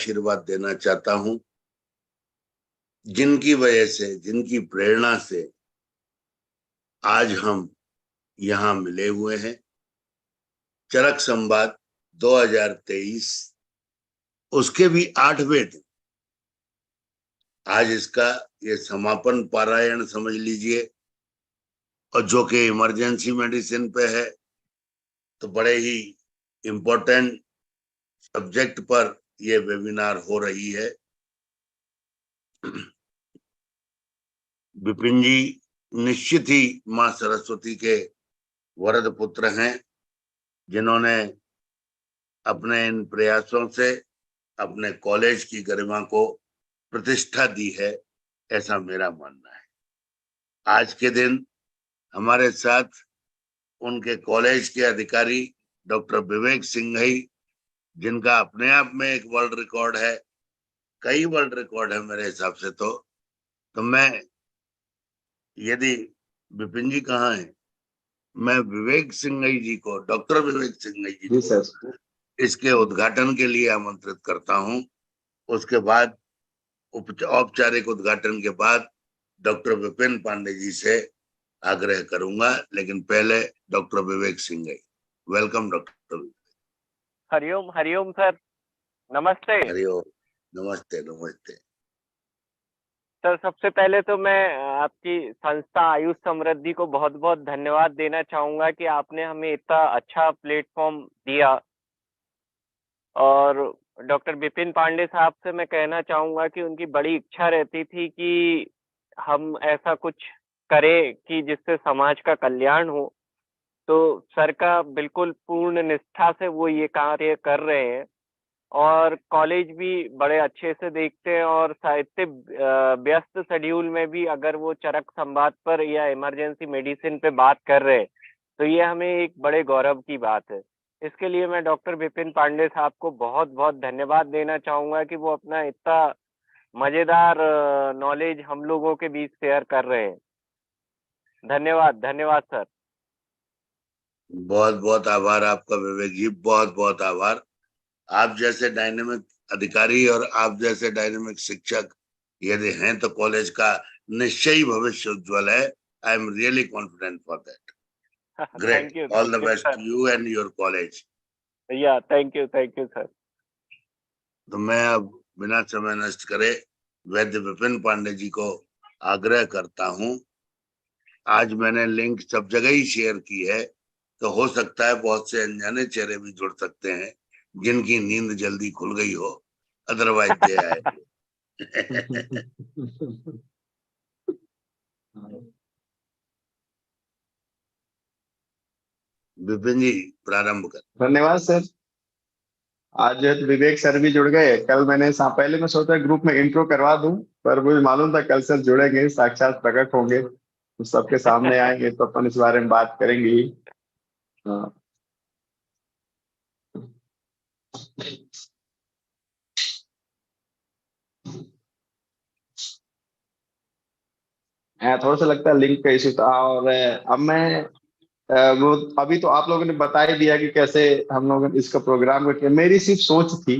आशीर्वाद देना चाहता हूं, जिनकी वजह से, जिनकी प्रेरणा से आज हम यहाँ मिले हुए हैं। चरक संवाद 2023 उसके भी 8वें दिन आज इसका ये समापन पारायण समझ लीजिए, और जो कि इमरजेंसी मेडिसिन पे है, तो बड़े ही इम्पोर्टेंट सब्जेक्ट पर ये वेबिनार हो रही है। विपिन जी निश्चित ही मां सरस्वती के वरद पुत्र हैं, जिन्होंने अपने इन प्रयासों से अपने कॉलेज की गरिमा को प्रतिष्ठा दी है, ऐसा मेरा मानना है। आज के दिन हमारे साथ उनके कॉलेज के अधिकारी डॉक्टर विवेक सिंघई, जिनका अपने आप में एक वर्ल्ड रिकॉर्ड है, कई वर्ल्ड रिकॉर्ड है मेरे हिसाब से। तो मैं, यदि विपिन जी कहाँ हैं, मैं विवेक सिंघई जी को, डॉक्टर विवेक सिंघई जी को इसके उद्घाटन के लिए आमंत्रित करता हूं। उसके बाद औपचारिक उद्घाटन के बाद डॉक्टर विपिन पांडे जी से आग्रह करूंगा, लेकिन पहले doctor Vivek Singhai. Welcome doctor. हरिओम हरिओम सर, नमस्ते। हरिओम, नमस्ते नमस्ते सर, सबसे पहले तो मैं आपकी संस्था आयुष समृद्धि को बहुत बहुत धन्यवाद देना चाहूंगा कि आपने हमें इतना अच्छा प्लेटफॉर्म दिया। और डॉक्टर विपिन पांडे साहब से मैं कहना चाहूंगा कि उनकी बड़ी इच्छा रहती थी कि हम ऐसा कुछ करें कि जिससे समाज का कल्याण हो। तो सर का बिल्कुल पूर्ण निष्ठा से वो ये कार्य कर रहे हैं, और कॉलेज भी बड़े अच्छे से देखते हैं। और साहित्य व्यस्त शेड्यूल में भी अगर वो चरक संवाद पर या इमरजेंसी मेडिसिन पे बात कर रहे हैं, तो ये हमें एक बड़े गौरव की बात है। इसके लिए मैं डॉक्टर विपिन पांडे साहब को बहुत बहुत धन्यवाद देना चाहूंगा कि वो अपना इतना मजेदार नॉलेज हम लोगों के बीच शेयर कर रहे हैं। धन्यवाद, धन्यवाद सर। बहुत बहुत आभार आपका विवेक जी, बहुत बहुत आभार। आप जैसे डायनेमिक अधिकारी और आप जैसे डायनेमिक शिक्षक यदि हैं, तो कॉलेज का निश्चय ही भविष्य उज्ज्वल है। I am really confident for that. Great, thank you, all the thank you best sir. To you and your college. या थैंक यू सर। तो मैं अब बिना समय नष्ट करे वैद्य विपिन पांडे जी को आग्रह करता हूं। आज मैंने लिंक सब जगह ही शेयर की है, तो हो सकता है बहुत से अनजाने चेहरे भी जुड़ सकते हैं, जिनकी नींद जल्दी खुल गई हो, अदरवाइज दे आए। विपिन जी प्रारंभ कर। धन्यवाद सर। आज जो है तो विवेक सर भी जुड़ गए। कल मैंने पहले मैं सोचा ग्रुप में इंट्रो करवा दूं, पर मुझे मालूम था कल सर जुड़ेंगे, साक्षात प्रकट होंगे, तो सबके सामने आएंगे तो अपन इस बारे में बात करेंगे ही। हाँ। थोड़ा सा लगता है लिंक का इशू था। और अब मैं वो अभी तो आप लोगों ने बता ही दिया कि कैसे हम लोगों ने इसका प्रोग्राम किया। मेरी सिर्फ सोच थी,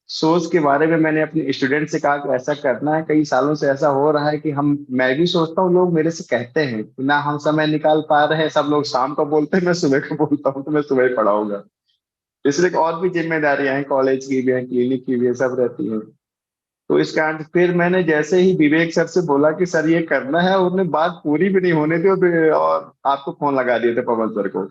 सोच के बारे में मैंने अपने स्टूडेंट से कहा कि ऐसा करना है। कई सालों से ऐसा हो रहा है कि मैं भी सोचता हूँ, लोग मेरे से कहते हैं कि ना हम समय निकाल पा रहे हैं, सब लोग शाम को बोलते हैं, मैं सुबह को बोलता हूँ तो मैं सुबह पढ़ाऊंगा। इसलिए और भी जिम्मेदारियां हैं, कॉलेज की भी हैं, क्लिनिक की भी है, सब रहती हैं। तो इस कारण फिर मैंने जैसे ही विवेक सर से बोला कि सर ये करना है, उन्होंने बात पूरी भी नहीं होने दी और आपको फोन लगा दिए थे पवन सर को।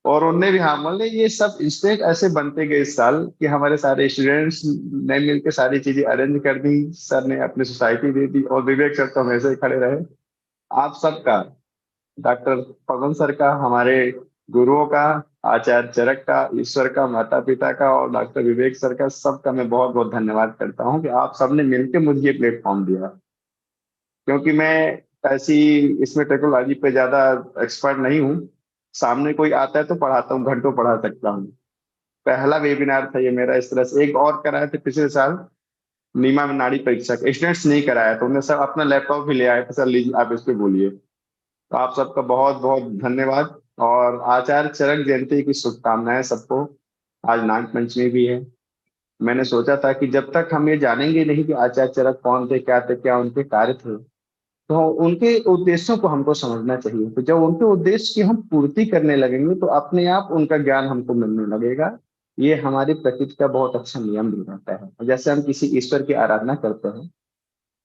और उनने भी हाँ बोले। ये सब इंस्टेंट ऐसे बनते गए इस साल कि हमारे सारे स्टूडेंट्स ने मिलकर सारी चीजें अरेंज कर दी। सर ने अपनी सोसाइटी दे दी और विवेक सर तो हमेशा ही खड़े रहे। आप सबका, डॉक्टर पवन सर का, हमारे गुरुओं का, आचार्य चरक का, ईश्वर का, माता पिता का और डॉक्टर विवेक सर का, सबका मैं बहुत बहुत धन्यवाद करता हूँ कि आप सबने मिलकर मुझे ये प्लेटफॉर्म दिया। क्योंकि मैं ऐसी इसमें टेक्नोलॉजी पे ज्यादा एक्सपर्ट नहीं हूँ। सामने कोई आता है तो पढ़ाता हूँ, घंटों पढ़ा सकता हूँ। पहला वेबिनार था ये मेरा इस तरह से। एक और कराया था पिछले साल नीमा में नाड़ी परीक्षा का, स्टूडेंट्स नहीं कराया, तो उन्हें सब अपना लैपटॉप भी ले आए थे, सर लीजिए आप इस पे बोलिए। तो आप सबका बहुत बहुत धन्यवाद। और आचार्य चरक जयंती की शुभकामनाएं सबको। आज नाग पंचमी भी है। मैंने सोचा था कि जब तक हम ये जानेंगे नहीं कि आचार्य चरक कौन थे, क्या उनके कार्य थे, तो उनके उद्देश्यों को हमको समझना चाहिए। तो जब उनके उद्देश्य की हम पूर्ति करने लगेंगे तो अपने आप उनका ज्ञान हमको मिलने लगेगा। ये हमारी प्रकृति का बहुत अच्छा नियम भी रहता है। जैसे हम किसी ईश्वर की आराधना करते हैं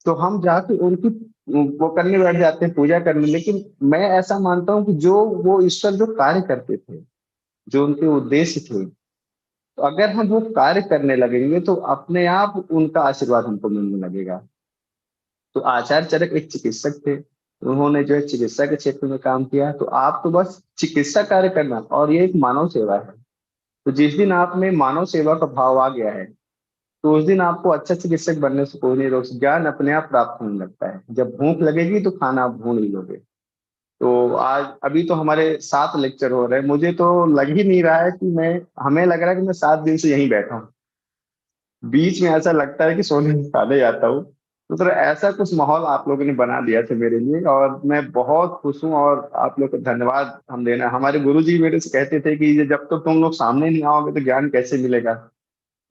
तो हम जाके उनकी वो करने बैठ जाते हैं, पूजा करने। लेकिन मैं ऐसा मानता हूँ कि जो वो ईश्वर जो कार्य करते थे, जो उनके उद्देश्य थे, तो अगर हम वो कार्य करने लगेंगे तो अपने आप उनका आशीर्वाद हमको मिलने लगेगा। तो आचार्य चरक एक चिकित्सक थे, उन्होंने जो है चिकित्सा के क्षेत्र में काम किया। तो आप तो बस चिकित्सा कार्य करना, और ये एक मानव सेवा है। तो जिस दिन आप में मानव सेवा का भाव आ गया है तो उस दिन आपको अच्छा चिकित्सक बनने से कोई नहीं रोक सकता। ज्ञान अपने आप प्राप्त होने लगता है। जब भूख लगेगी तो खाना आप ढूंढ ही लोगे। तो आज अभी तो हमारे 7 लेक्चर हो रहे हैं, मुझे तो लग ही नहीं रहा है कि मैं, हमें लग रहा है कि मैं 7 दिन से यहीं बैठा हूँ। बीच में ऐसा लगता है कि सोने खाने जाता हूँ। तो सर ऐसा कुछ माहौल आप लोगों ने बना दिया था मेरे लिए, और मैं बहुत खुश हूँ। और आप लोग को धन्यवाद हम देना। हमारे गुरुजी मेरे से कहते थे कि ये जब तक तुम लोग सामने नहीं आओगे तो ज्ञान कैसे मिलेगा।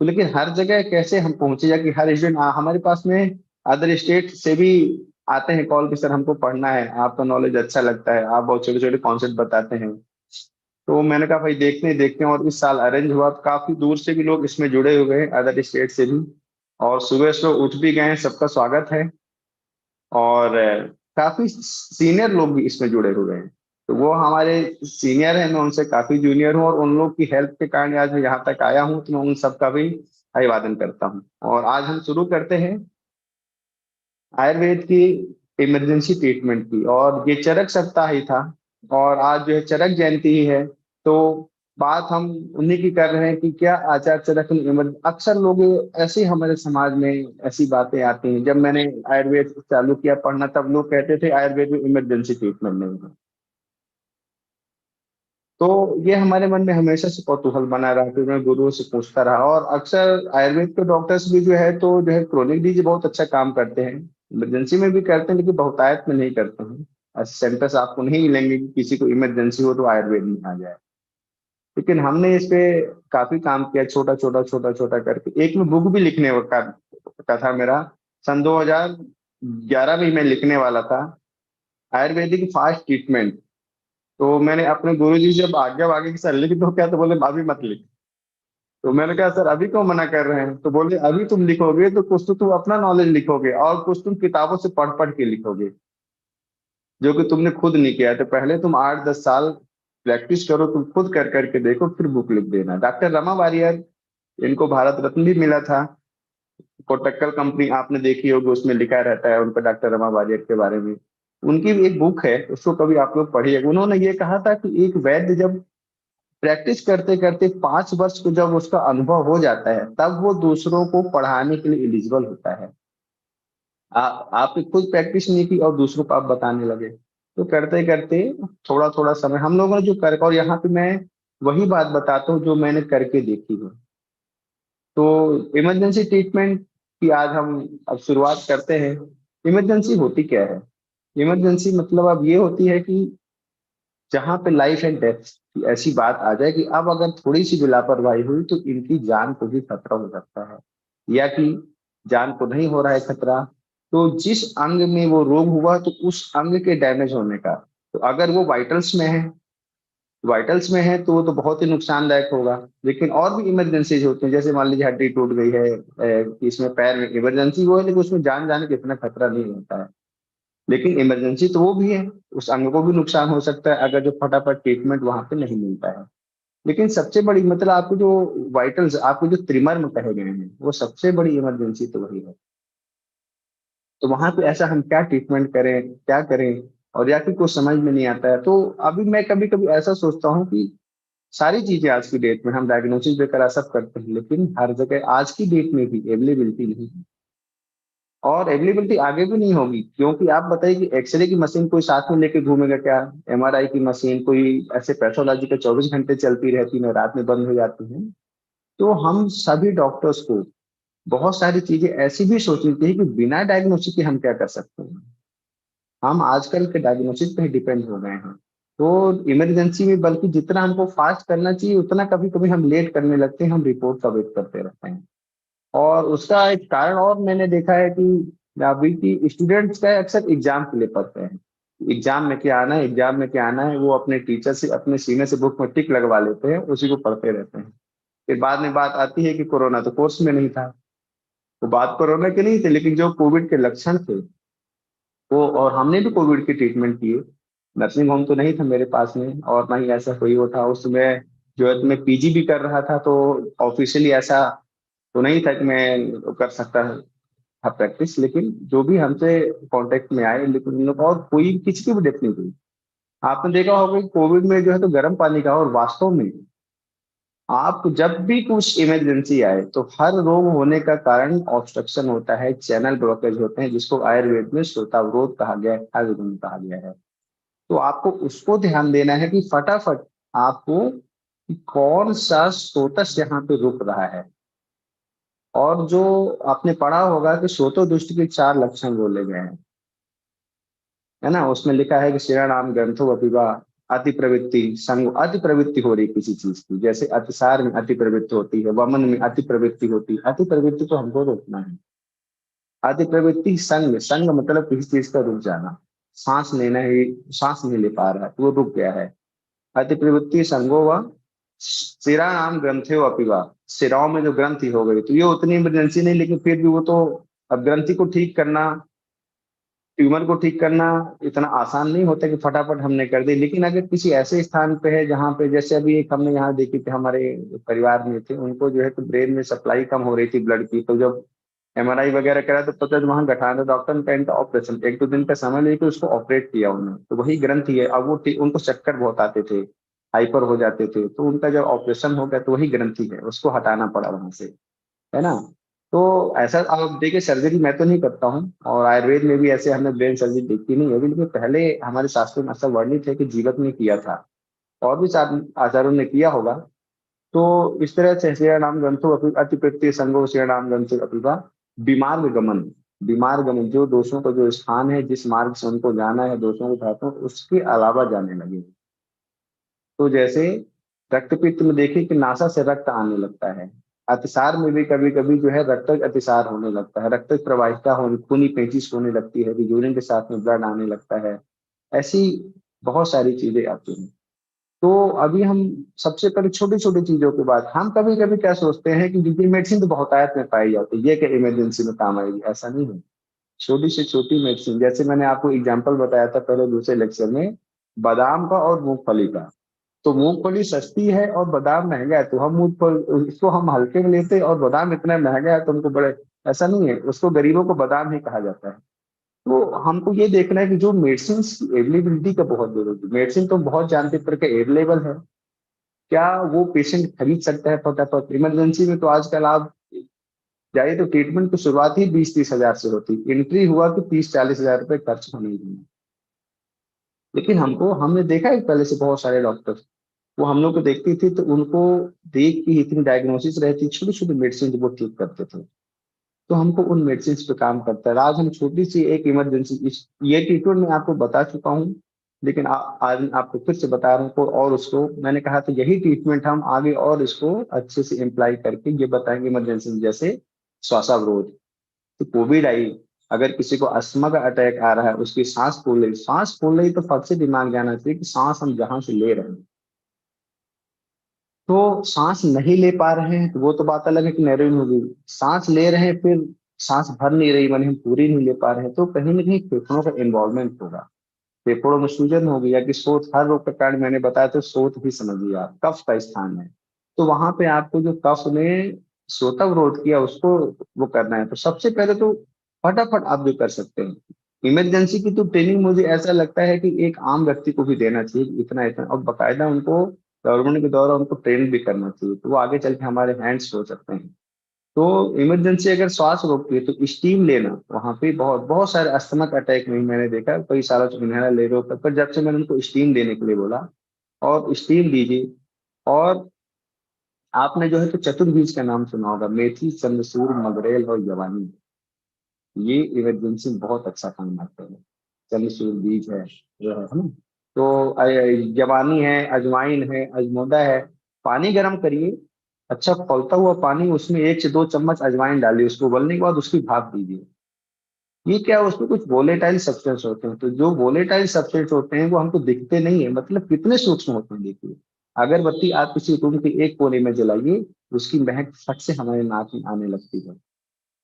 तो लेकिन हर जगह कैसे हम पहुंचे, या कि हर स्टूडेंट हमारे पास में अदर स्टेट से भी आते हैं कॉल पे, सर हमको पढ़ना है, आपका नॉलेज अच्छा लगता है, आप बहुत छोटे छोटे कॉन्सेप्ट बताते हैं। तो मैंने कहा भाई देखते हैं देखते हैं, और इस साल अरेंज हुआ। तो काफी दूर से भी लोग इसमें जुड़े हुए हैं, अदर स्टेट से भी। और सुबह सुबह उठ भी गए हैं, सबका स्वागत है। और काफी सीनियर लोग भी इसमें जुड़े हुए हैं। तो वो हमारे सीनियर हैं, मैं उनसे काफी जूनियर हूँ, और उन लोग की हेल्प के कारण आज मैं यहाँ तक आया हूँ। तो मैं उन सबका भी अभिवादन करता हूँ। और आज हम शुरू करते हैं आयुर्वेद की इमरजेंसी ट्रीटमेंट की, और ये चरक सप्ताह ही था, और आज जो है चरक जयंती ही है। तो बात हम उन्हीं की कर रहे हैं कि क्या आचार्य चरक ने अक्सर लोग ऐसे ही हमारे समाज में ऐसी बातें आती हैं। जब मैंने आयुर्वेद चालू किया पढ़ना तब लोग कहते थे आयुर्वेद में इमरजेंसी ट्रीटमेंट नहीं है। तो ये हमारे मन में हमेशा से कौतूहल बना रहा, फिर मैं गुरुओं से पूछता रहा। और अक्सर आयुर्वेद के डॉक्टर्स भी जो है तो जो है क्रोनिक डिजीज बहुत अच्छा काम करते हैं, इमरजेंसी में भी करते हैं, लेकिन बहुतायत में नहीं करते हैं। ऐसे सेंटर्स आपको नहीं मिलेंगे कि किसी को इमरजेंसी हो तो आयुर्वेद में आ जाए। लेकिन हमने इस पे काफी काम किया, छोटा छोटा छोटा छोटा करके। एक में बुक भी लिखने का था मेरा, सन 2011 में मैं लिखने वाला था, आयुर्वेदिक फास्ट ट्रीटमेंट। तो मैंने अपने गुरुजी से जब आज्ञा मांगी कि सर लिख दो क्या, तो बोले अभी मत लिख। तो मैंने कहा सर अभी क्यों मना कर रहे हैं, तो बोले अभी तुम लिखोगे तो कुछ तो तुम अपना नॉलेज लिखोगे, और कुछ तुम किताबों से पढ़ पढ़ के लिखोगे, जो कि तुमने खुद नहीं किया। तो पहले तुम 8-10 साल प्रैक्टिस करो, तुम खुद कर करके देखो, फिर बुक लिख देना। डॉक्टर रमा वारियर, इनको भारत रत्न भी मिला था। कोटक्कल कंपनी आपने देखी होगी, उसमें लिखा रहता है उनका, डॉक्टर रमा वारियर के बारे में। उनकी भी एक बुक है, उसको कभी आप लोग पढ़िए। उन्होंने ये कहा था कि एक वैद्य जब प्रैक्टिस करते करते 5 वर्ष को जब उसका अनुभव हो जाता है, तब वो दूसरों को पढ़ाने के लिए एलिजिबल होता है। आपने खुद प्रैक्टिस नहीं की और दूसरों को आप बताने लगे, तो करते करते थोड़ा थोड़ा समय हम लोगों ने जो कर, और यहाँ पे मैं वही बात बताता हूँ जो मैंने करके देखी है। तो इमरजेंसी ट्रीटमेंट की आज हम अब शुरुआत करते हैं। इमरजेंसी होती क्या है? इमरजेंसी मतलब अब ये होती है कि जहां पे लाइफ एंड डेथ की ऐसी बात आ जाए कि अब अगर थोड़ी सी भी लापरवाही हुई तो इनकी जान को भी खतरा हो सकता है, या कि जान को नहीं हो रहा है खतरा, तो जिस अंग में वो रोग हुआ तो उस अंग के डैमेज होने का, तो अगर वो वाइटल्स में है तो वो तो बहुत ही नुकसानदायक होगा। लेकिन और भी इमरजेंसीज होती हैं, जैसे मान लीजिए हड्डी टूट गई है, कि इसमें पैर में इमरजेंसी वो है, लेकिन उसमें जान जाने का इतना खतरा नहीं होता है। लेकिन इमरजेंसी तो वो भी है, उस अंग को भी नुकसान हो सकता है अगर जो फटाफट ट्रीटमेंट वहां पे नहीं मिलता है। लेकिन सबसे बड़ी मतलब आपको जो वाइटल्स, आपको जो त्रिमर्म कहे गए हैं, वो सबसे बड़ी इमरजेंसी तो वही है। तो वहां पे ऐसा हम क्या ट्रीटमेंट करें, क्या करें, और या फिर कुछ समझ में नहीं आता है। तो अभी मैं कभी कभी ऐसा सोचता हूँ कि सारी चीजें आज की डेट में हम डायग्नोसिस वगैरह सब करते हैं, लेकिन हर जगह आज की डेट में भी अवेलेबिलिटी नहीं है, और अवेलेबिलिटी आगे भी नहीं होगी। क्योंकि आप बताइए कि एक्सरे की मशीन कोई साथ में लेके घूमेगा क्या? एमआरआई की मशीन कोई ऐसे पैथोलॉजी का 24 घंटे चलती रहती है, रात में बंद हो जाती है। तो हम सभी डॉक्टर्स को बहुत सारी चीजें ऐसी भी सोचनी चाहिए कि बिना डायग्नोसिस के हम क्या कर सकते हैं। हम आजकल के डायग्नोसिस पे डिपेंड हो गए हैं। तो इमरजेंसी में बल्कि जितना हमको फास्ट करना चाहिए उतना कभी कभी हम लेट करने लगते हैं, हम रिपोर्ट का वेट करते रहते हैं। और उसका एक कारण और मैंने देखा है कि अभी की स्टूडेंट्स का अक्सर एग्जाम के लिए पढ़ते हैं, एग्जाम में क्या आना है, एग्जाम में क्या आना है, वो अपने टीचर से अपने सीने से बुक में टिक लगवा लेते हैं, उसी को पढ़ते रहते हैं। फिर बाद में बात आती है कि कोरोना तो कोर्स में नहीं था। वो बात कोरोना की नहीं थी, लेकिन जो कोविड के लक्षण थे वो, और हमने भी कोविड की ट्रीटमेंट की। नर्सिंग होम तो नहीं था मेरे पास में, और ना ही ऐसा कोई वो था उस समय। जो है, मैं पीजी भी कर रहा था, तो ऑफिशियली ऐसा तो नहीं था कि मैं कर सकता था प्रैक्टिस। लेकिन जो भी हमसे कांटेक्ट में आए, लेकिन उन लोग और कोई किसी की भी डेथ नहीं हुई। आपने देखा होगा कि कोविड में जो है तो गर्म पानी का, और वास्तव में आप जब भी कुछ इमरजेंसी आए तो हर रोग होने का कारण ऑब्स्ट्रक्शन होता है, चैनल ब्लॉकेज होते हैं, जिसको आयुर्वेद में श्रोतावरोध कहा गया है, आयुर्वेद कहा गया है। तो आपको उसको ध्यान देना है कि फटाफट आपको कि कौन सा स्रोतस यहाँ पे रुक रहा है। और जो आपने पढ़ा होगा कि श्रोतो दुष्ट के 4 लक्षण बोले गए हैं, है ना। उसमें लिखा है कि श्रेया नाम ग्रंथो अपिवा, अति प्रवृत्ति संग, अति प्रवृत्ति हो रही किसी चीज की, जैसे अतिसार में अति प्रवृत्ति होती है, वमन में अति प्रवृत्ति होती है। अति प्रवृत्ति को हमको रोकना है। अति प्रवृत्ति संग, संग मतलब किसी चीज का रुक जाना, सांस लेना ही, सांस नहीं ले पा रहा है तो वो रुक गया है। अति प्रवृत्ति संगो व सिरा नाम ग्रंथो अपिवा, सिराओं में जो ग्रंथि हो गई, तो ये उतनी इमरजेंसी नहीं, लेकिन फिर भी वो तो, अब ग्रंथि को ठीक करना, ट्यूमर को ठीक करना इतना आसान नहीं होता कि फटाफट हमने कर दी। लेकिन अगर किसी ऐसे स्थान पे है जहाँ पे, जैसे अभी एक हमने यहाँ देखी थी, हमारे परिवार में थे, उनको जो है तो ब्रेन में सप्लाई कम हो रही थी ब्लड की, तो जब एमआरआई वगैरह करा तो पता वहां गठान, तो डॉक्टर ने कहा ऑपरेशन, 1-2 दिन का समय लेके उसको ऑपरेट किया उन्होंने, तो वही ग्रंथि है। अब वो उनको चक्कर बहुत आते थे, हाइपर हो जाते थे, तो उनका जब ऑपरेशन हो गया तो वही ग्रंथि है, उसको हटाना पड़ा वहां से, है ना। तो ऐसा आप देखिए, सर्जरी मैं तो नहीं करता हूँ, और आयुर्वेद में भी ऐसे हमने ब्रेन सर्जरी देखी नहीं होगी, लेकिन पहले हमारे शास्त्रों में ऐसा वर्णित है कि जीवक ने किया था, और भी आचार्यों ने किया होगा। तो इस तरह से श्रेया नाम ग्रंथो अति प्रत्यय संगो श्रेया नाम ग्रंथो अपिवा, बीमार गमन, बीमार गमन, जो दोषों का जो स्थान है, जिस मार्ग से उनको जाना है दोषों को घाटों, उसके अलावा जाने लगे। तो जैसे रक्तपित्त में देखिए कि नासा से रक्त आने लगता है, अतिसार में भी कभी कभी जो है रक्त अतिसार होने लगता है, रक्त प्रवाहिता होने, खूनी पेचिश होने लगती है, यूरिन के साथ में ब्लड आने लगता है। ऐसी बहुत सारी चीजें आती हैं। तो अभी हम सबसे पहले छोटी छोटी चीजों के बाद, हम कभी कभी क्या सोचते हैं कि क्योंकि मेडिसिन तो बहुतायत में पाई जाती है, ये क्या इमरजेंसी में काम आएगी, ऐसा नहीं है। छोटी से छोटी मेडिसिन, जैसे मैंने आपको एग्जांपल बताया था पहले दूसरे लेक्चर में, बादाम का और मूंगफली का। तो मूंगफली सस्ती है और बादाम महंगा है, तो हम मूंगफली इसको हम हल्के में लेते हैं, और बादाम इतना महंगा है तो हमको बड़े, ऐसा नहीं है, उसको गरीबों को बादाम ही कहा जाता है। तो हमको ये देखना है कि जो मेडिसिन की अवेलेबिलिटी का बहुत जरूरी है, मेडिसिन तो बहुत जानते पर के अवेलेबल है, क्या वो पेशेंट खरीद सकता है फटाफट। इमरजेंसी में तो आजकल आप जाइए तो ट्रीटमेंट की शुरुआत ही 20-30 हजार से होती, एंट्री हुआ तो 30-40 हजार रुपए खर्च होने ही नहीं। लेकिन हमको, हमने देखा है पहले से बहुत सारे डॉक्टर, वो हम लोग को देखती थी तो उनको देख के इतनी डायग्नोसिस रहती, छोटी छोटी मेडिसिन वो ठीक करते थे। तो हमको उन मेडिसिन पे काम करता है। आज हम छोटी सी एक इमरजेंसी, ये ट्रीटमेंट मैं आपको बता चुका हूँ, लेकिन आज आपको फिर से बता रहा हूँ, और उसको मैंने कहा था यही ट्रीटमेंट हम आगे और इसको अच्छे से इम्प्लाई करके ये बताएंगे इमरजेंसी में, जैसे श्वासावरोध। तो कोविड आई, अगर किसी को अस्थमा का अटैक आ रहा है, उसकी सांस फूल रही, तो फट से दिमाग जाना चाहिए कि सांस हम जहां से ले रहे हैं, तो सांस नहीं ले पा रहे हैं तो वो तो बात अलग है कि नैरोइंग होगी। सांस ले रहे हैं फिर सांस भर नहीं रही, माने हम पूरी नहीं ले पा रहे हैं, तो कहीं ना कहीं फेफड़ों का इन्वॉल्वमेंट होगा, फेफड़ों में सूजन होगी, या कि शोथ, हर रोग का कारण मैंने बताया, तो शोथ भी समझिए आप, कफ का स्थान है। तो वहां पे आपको जो कफ ने शोथावरोध किया उसको वो करना है। तो सबसे पहले तो फटाफट आप जो कर सकते हैं, इमरजेंसी की तो ट्रेनिंग मुझे ऐसा लगता है कि एक आम व्यक्ति को भी देना चाहिए, इतना इतना, और बाकायदा उनको गवर्नमेंट के द्वारा उनको ट्रेन भी करना चाहिए, तो वो आगे चल के हमारे हैंड्स हो सकते हैं। तो इमरजेंसी अगर श्वास रोकती है तो स्टीम लेना, वहां पे बहुत बहुत सारे अस्थमक अटैक में मैंने देखा, कई सालों से इन्हेलर ले रहे हो, पर जब से मैंने उनको स्टीम देने के लिए बोला, और स्टीम दीजिए। और आपने जो है तो चतुर्भुज का नाम सुना होगा, मेथी, चंद्रसूर, मगरेल और जवानी, ये इमरजेंसी में बहुत अच्छा काम आते हैं। चंद्रसूर बीज है जो है ना, तो जवानी है, अजवाइन है, अजमोदा है। पानी गर्म करिए, अच्छा खौलता हुआ पानी, उसमें 1 से 2 चम्मच अजवाइन डालिए, उसको उबलने के बाद उसकी भाप दीजिए। ये क्या है, उसमें कुछ वोलेटाइल सब्सटेंस होते हैं, तो जो वोलेटाइल सब्सटेंस होते हैं वो हमको दिखते नहीं है, मतलब कितने सूक्ष्म होते हैं देखिए। अगरबत्ती आप किसी रूम के एक कोने में जलाइए, उसकी महक फट से हमारे नाक में आने लगती है।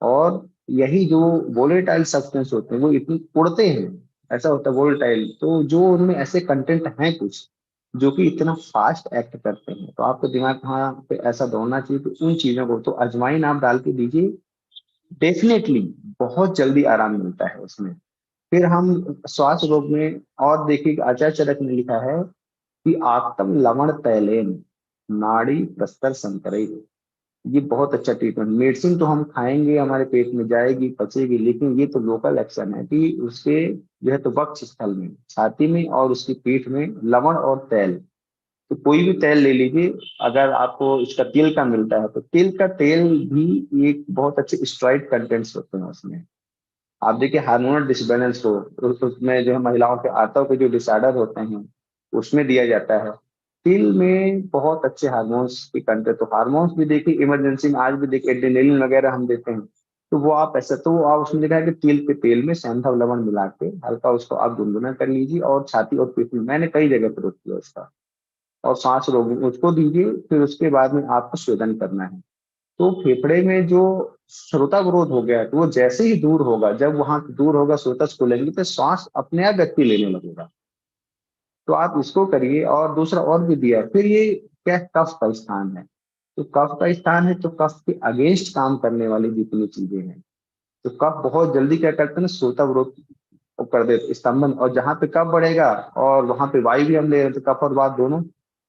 और यही जो वोलेटाइल सब्सटेंस होते हैं वो इतनी उड़ते हैं, ऐसा होता है वोलेटाइल, तो जो उनमें ऐसे कंटेंट हैं कुछ जो कि इतना फास्ट एक्ट करते हैं, तो आपको दिमाग कहाँ पे ऐसा दौड़ना चाहिए, तो उन चीजों को तो अजवाइन आप डाल के दीजिए, डेफिनेटली बहुत जल्दी आराम मिलता है उसमें। फिर हम श्वास रोग में, और देखिए आचार्य चरक ने लिखा है कि आत्म लवण तैलेन नाड़ी प्रस्तर संकरे। ये बहुत अच्छा ट्रीटमेंट, मेडिसिन तो हम खाएंगे, हमारे पेट में जाएगी पचेगी, लेकिन ये तो लोकल एक्शन है कि उसके जो है तो वक्ष स्थल में, छाती में और उसकी पीठ में लवण और तेल, तो कोई भी तेल ले लीजिए। अगर आपको इसका तिल का मिलता है तो तिल का तेल भी एक बहुत अच्छे स्टेरॉइड कंटेंट्स होते हैं उसमें। आप देखिए हार्मोनल डिसबैलेंस को उसमें जो है महिलाओं के आंतों के जो डिसऑर्डर होते हैं उसमें दिया जाता है। तिल में बहुत अच्छे हार्मोन्स की कंटेंट, तो हार्मोन्स भी देखिए इमरजेंसी में आज भी देखिए एड्रेनलिन वगैरह हम देते हैं, तो वो आप ऐसा, तो आप उसमें लिखा है कि तिल के तेल में सैंधव लवण मिला के हल्का उसको आप गुनगुना कर लीजिए, और छाती और पीठ में, मैंने कई जगह प्रयोग किया उसका, और सांस रोग में उसको दीजिए। फिर उसके बाद में आपको स्वेदन करना है, तो फेफड़े में जो श्रोतावरोध हो गया है, तो वो जैसे ही दूर होगा, जब वहां दूर होगा श्रोतस खुलेंगे तो श्वास अपने आप व्यक्ति लेने लगेगा। तो आप इसको करिए, और दूसरा और भी दिया है। फिर ये क्या, कफ का स्थान है, तो कफ का स्थान है, तो कफ के अगेंस्ट काम करने वाली जितनी चीजें हैं, तो कफ बहुत जल्दी क्या करते हैं ना, श्रोतावरोध कर देते स्तंभन, और जहां पे कफ बढ़ेगा और वहां पे वायु भी हम ले रहे हैं, तो कफ और वात दोनों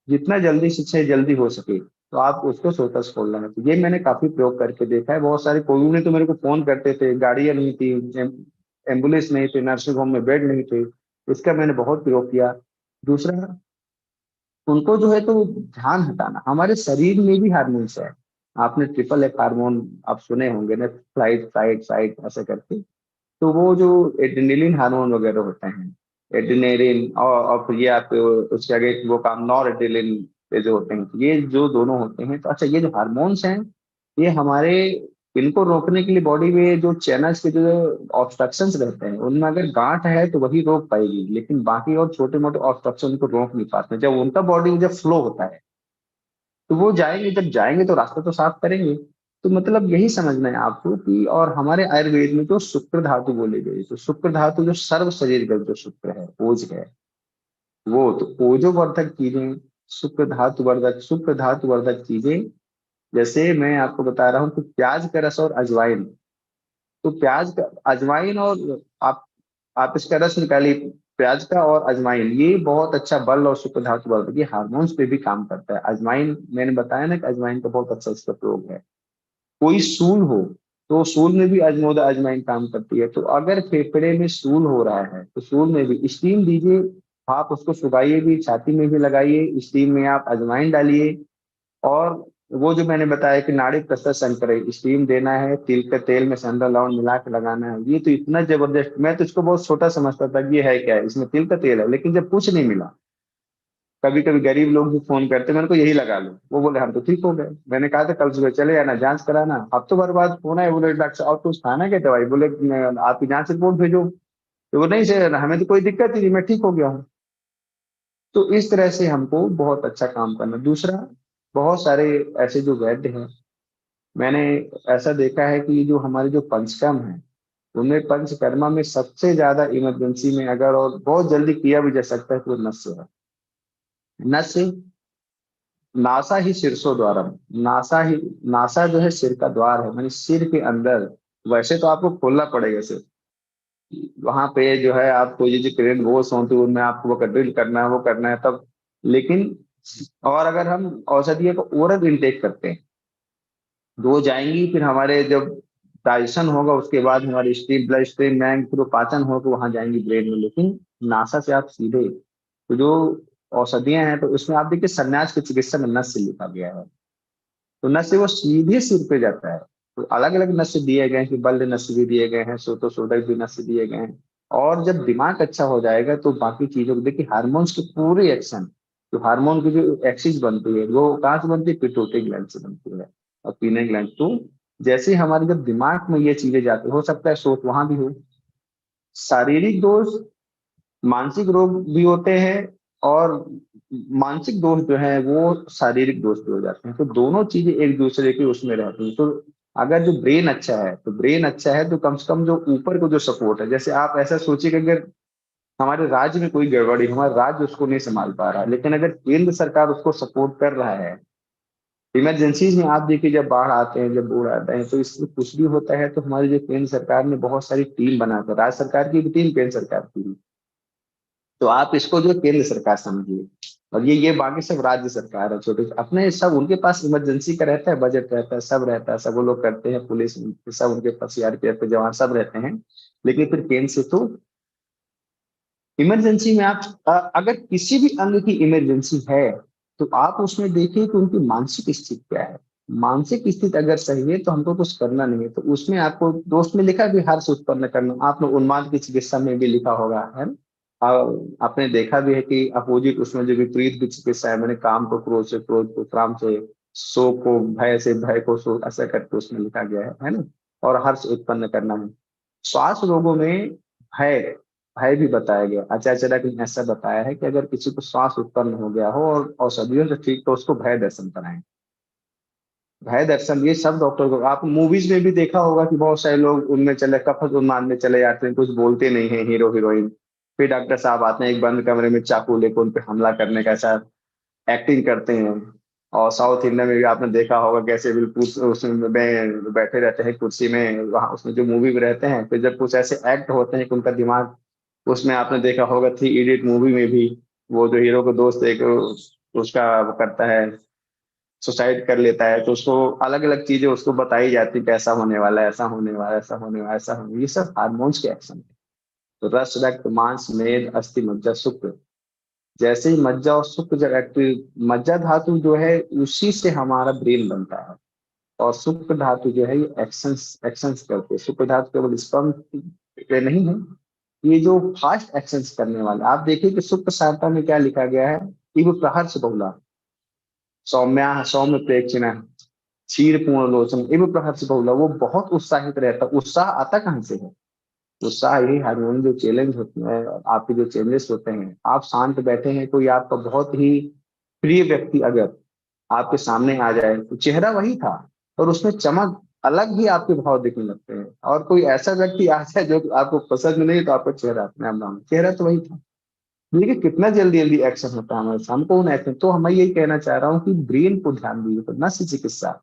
जितना जल्दी से जल्दी हो सके तो आप उसको सोतस खोलना है। तो ये मैंने काफी प्रयोग करके देखा है, बहुत सारे कोई ने तो मेरे को फोन करते थे, गाड़ियां नहीं थी, एम्बुलेंस नहीं थे, नर्सिंग होम में बेड नहीं थे, इसका मैंने बहुत प्रयोग किया। दूसरा, उनको जो है तो ध्यान हटाना, हमारे शरीर में भी हार्मोन्स है, आपने ट्रिपल एफ हार्मोन आप सुने होंगे ना, फ्लाइट फाइट फाइट ऐसे करके, तो वो जो एड्रेनलिन हार्मोन वगैरह होते हैं, एड्रेनलिन और फिर ये आपके उसके आगे वो काम नॉर एड्रेनलिन पे जो होते हैं, ये जो दोनों होते हैं, तो अच्छा ये जो हार्मोन्स हैं, ये हमारे, इनको रोकने के लिए बॉडी में जो चैनल्स के जो ऑब्स्ट्रक्शंस रहते हैं, उनमें अगर गांठ है तो वही रोक पाएगी, लेकिन बाकी और छोटे मोटे ऑब्स्ट्रक्शन को रोक नहीं पाते। जब उनका बॉडी में जब फ्लो होता है तो वो जाएंगे, जब जाएंगे तो रास्ता तो साफ करेंगे। तो मतलब यही समझना है आपको कि, और हमारे आयुर्वेद में जो शुक्र धातु बोली गई, तो शुक्र धातु जो सर्व शरीर का जो शुक्र है, ओज है, वो तो ओजोवर्धक चीजें, शुक्र धातु वर्धक चीजें, जैसे मैं आपको बता रहा हूँ कि प्याज का रस और अजवाइन, तो प्याज का, अजवाइन और आप इसका रस निकालिए, प्याज का और अजवाइन, ये बहुत अच्छा बल और शुक्र धातु वर्धक, ये हार्मोन्स पे भी काम करता है। अजवाइन मैंने बताया ना कि अजवाइन का बहुत अच्छा इसका प्रयोग है। कोई सूल हो तो सूल में भी अजमोदा अजवाइन काम करती है। तो अगर फेफड़े में सूल हो रहा है तो सूल में भी स्टीम दीजिए, आप उसको सुखाइए भी, छाती में भी लगाइए, स्टीम में आप अजवाइन डालिए। और वो जो मैंने बताया कि नाड़ी प्रशस्त संकरे, स्टीम देना है, तिल के तेल में सेंधा लौंग मिला के लगाना है, ये तो इतना जबरदस्त, मैं तो इसको बहुत छोटा समझता था कि ये है क्या है, इसमें तिल का तेल है, लेकिन जब कुछ नहीं मिला, कभी कभी गरीब लोग भी फोन करते, मैंने को यही लगा लो, वो बोले हम तो ठीक हो गए। मैंने कहा था कल सुबह चले आना जांच कराना, हफ्तों भर बाद फोन आया, बोले डॉक्टर साहब कुछ खाना क्या दवाई, बोले आपकी जांच रिपोर्ट भेजो, तो वो नहीं सर हमें तो कोई दिक्कत ही नहीं, मैं ठीक हो गया हूँ। तो इस तरह से हमको बहुत अच्छा काम करना। दूसरा, बहुत सारे ऐसे जो वैद्य हैं, मैंने ऐसा देखा है कि जो हमारे जो पंचकर्म है, उनमें पंचकर्मा में सबसे ज्यादा इमरजेंसी में अगर और बहुत जल्दी किया भी जा सकता है तो वो नस्य है। नस्य, नासा ही शीर्षो द्वारम, नासा जो है सिर का द्वार है, मानी सिर के अंदर। वैसे तो आपको खोलना पड़ेगा सिर, वहां पे जो है आपको ये जो क्रेन वोस होती है उनमें आपको वो ड्रिल करना है, वो करना है तब, लेकिन और अगर हम औषधियों को ओरल इंटेक करते हैं तो वो जाएंगी, फिर हमारे जब डाइजेशन होगा उसके बाद हमारी स्ट्रीम ब्लड स्ट्रीम में फिर वो पाचन होकर वहां जाएंगी ब्रेन में। लेकिन नासा से आप सीधे, तो जो औषधियां हैं तो उसमें आप देखिए संन्यास की चिकित्सा में नस से लिखा गया है, तो नस वो सीधे सिर पे जाता है। तो अलग अलग नस दिए गए हैं कि बल्ल नस भी दिए गए हैं, सोतोशोधक भी नस दिए गए हैं। और जब दिमाग अच्छा हो जाएगा तो बाकी चीजों को देखिए, हार्मोन्स के पूरे एक्शन, तो हार्मोन की जो एक्सिस बनती है वो कहाँ से बनती है, पिट्यूटरी ग्लैंड से बनती है और पीनल ग्लैंड। तो जैसे ही हमारे जब दिमाग में ये चीजें जाती, हो सकता है सोच वहां भी हो। शारीरिक दोष, मानसिक रोग भी होते हैं, और मानसिक दोष जो है वो शारीरिक दोष भी हो जाते हैं। तो दोनों चीजें एक दूसरे के उसमें रहती हैं। तो अगर जो ब्रेन अच्छा है, तो ब्रेन अच्छा है तो कम से कम जो ऊपर को जो सपोर्ट है, जैसे आप ऐसा सोचिए कि अगर हमारे राज्य में कोई गड़बड़ी, हमारा राज्य उसको नहीं संभाल पा रहा है, लेकिन अगर केंद्र सरकार उसको सपोर्ट कर रहा है, इमरजेंसीज में आप देखिए जब बाढ़ आते हैं, जब बूढ़ आते हैं, तो इसमें कुछ भी होता है तो हमारी जो केंद्र सरकार ने बहुत सारी टीम बनाकर, राज्य सरकार की भी टीम, केंद्र सरकार की भी, तो आप इसको जो केंद्र सरकार समझिए, और ये बाकी सब राज्य सरकार है छोटे, अपने सब उनके पास इमरजेंसी का रहता है, बजट रहता है, सब रहता है, सब वो लोग करते हैं, पुलिस सब उनके पास, सीआरपीएफ के जवान सब रहते हैं। लेकिन फिर केंद्र से तो इमरजेंसी में आप अगर किसी भी अंग की इमरजेंसी है तो आप उसमें देखिए कि उनकी मानसिक स्थिति क्या है। मानसिक स्थिति अगर सही है तो हमको कुछ करना नहीं है, तो उसमें आपको दोस्त में लिखा भी हर्ष उत्पन्न करना, आपने उन्माद की चिकित्सा में भी लिखा होगा, है ना। आपने देखा भी है कि अपोजिट उसमें जो विपरीत की चिकित्सा है, मैंने काम को क्रोध से, क्रोध को काम से, शोक को भय से, भय को शोक, ऐसा करके उसमें लिखा गया है ना। और हर्ष उत्पन्न करना है। श्वास रोगों में भय, भय भी बताया गया। आचार्य ने ऐसा बताया है कि अगर किसी को श्वास उत्पन्न हो गया हो और औषधियों से ठीक, तो उसको भय दर्शन कराएं। भय दर्शन ये सब डॉक्टर को, आप मूवीज में भी देखा होगा कि बहुत सारे लोग उनमें चले, कफत उन्माद में चले जाते हैं, कुछ बोलते नहीं है हीरो हीरोइन, फिर डॉक्टर साहब आते हैं एक बंद कमरे में चाकू लेकर उन पर हमला करने का ऐसा एक्टिंग करते हैं। और साउथ इंडिया में भी आपने देखा होगा कैसे बिल्कुल उसमें बैठे रहते हैं कुर्सी में, वहां उसमें जो मूवी में रहते हैं, फिर जब कुछ ऐसे एक्ट होते हैं कि उनका दिमाग, उसमें आपने देखा होगा 3 इडियट मूवी में भी, वो जो हीरो को दोस्त एक उसका वो करता है, सुसाइड कर लेता है, तो उसको अलग अलग चीजें उसको बताई जाती है, ऐसा होने वाला है, ऐसा होने वाला है, ऐसा होने वाला है, ऐसा होने, ये सब हार्मोन्स के एक्शन है। तो रस, रक्त, मांस, मेद, अस्थि, मज्जा, शुक्र, जैसे ही मज्जा और शुक्र जब एक्टिव, मज्जा धातु जो है उसी से हमारा ब्रेन बनता है, और शुक्र धातु जो है ये एक्शंस एक्शंस करते हैं। शुक्र धातु केवल स्पर्म पे नहीं है, ये जो फास्ट एक्शंस करने वाले, आप देखिए कि शुक्र सहायता में क्या लिखा गया है, इव प्रहर्ष बहुला, सौम्या सौम्य प्रेक्षण, क्षीर पूर्ण लोचन, इव प्रहर्ष बहुला, वो बहुत उत्साहित रहता। उत्साह आता कहाँ से है, उत्साह यही हार्मोन जो चैलेंज होते हैं, आपके जो चेंजेस होते हैं, आप शांत बैठे हैं, कोई आपका बहुत ही प्रिय व्यक्ति अगर आपके सामने आ जाए तो चेहरा वही था और उसमें चमक अलग ही आपके भाव दिखने लगते हैं। और कोई ऐसा व्यक्ति आ जाए जो आपको पसंद नहीं, तो आपका चेहरा अपने आप डाउन, चेहरा तो वही था। देखिए कितना जल्दी जल्दी एक्शन होता है हमारे सामने, कौन एक्शन। तो मैं यही कहना चाह रहा हूँ कि ब्रेन को ध्यान दीजिए। तो नस्य चिकित्सा,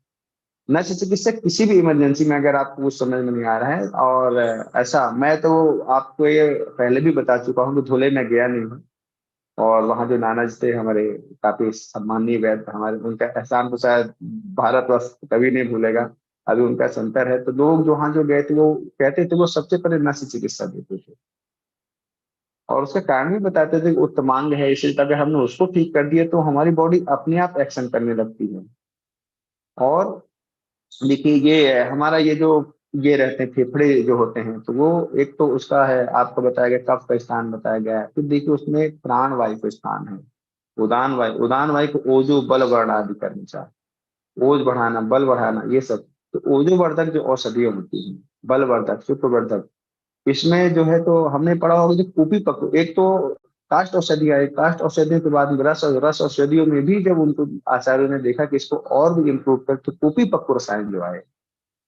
नस्य चिकित्सा किसी भी इमरजेंसी में अगर आपको कुछ समझ में नहीं आ रहा है, और ऐसा मैं तो आपको ये पहले भी बता चुका हूँ कि धुले में गया नहीं हूँ, और वहाँ जो नाना जी थे हमारे, काफी सम्मानीय वैद्य हमारे, उनका एहसान तो शायद भारतवर्ष कभी नहीं भूलेगा। अभी उनका सेंटर है, तो लोग जो वहाँ जो गए थे वो कहते थे वो सबसे पहले नस्य चिकित्सा देते थे, और उसका कारण भी बताते थे कि उत्तमांग है, इसलिए अगर हमने उसको ठीक कर दिया तो हमारी बॉडी अपने आप एक्शन करने लगती है। और देखिए ये हमारा ये जो ये रहते हैं फेफड़े जो होते हैं, तो वो एक तो उसका है, आपको बताया गया कफ का स्थान बताया गया है, फिर देखिए उसमें प्राण वायु का स्थान है, उदान वायु, उदान वायु को ओजो बल वर्ण आदि कर्मचार, ओज बढ़ाना, बल बढ़ाना, ये सब। तो ओजो वर्धक जो औषधियां होती हैं, बल वर्धक, शुक्रवर्धक, इसमें जो है तो हमने पढ़ा होगा जो कूपी पक्व, एक तो काष्ठ औषधियां है, काष्ठ औषधियों के बाद में रस, और रस औषधियों में भी जब उनको आचार्यों ने देखा कि इसको और भी इम्प्रूव कर, तो कूपी पक्व रसायन जो आए।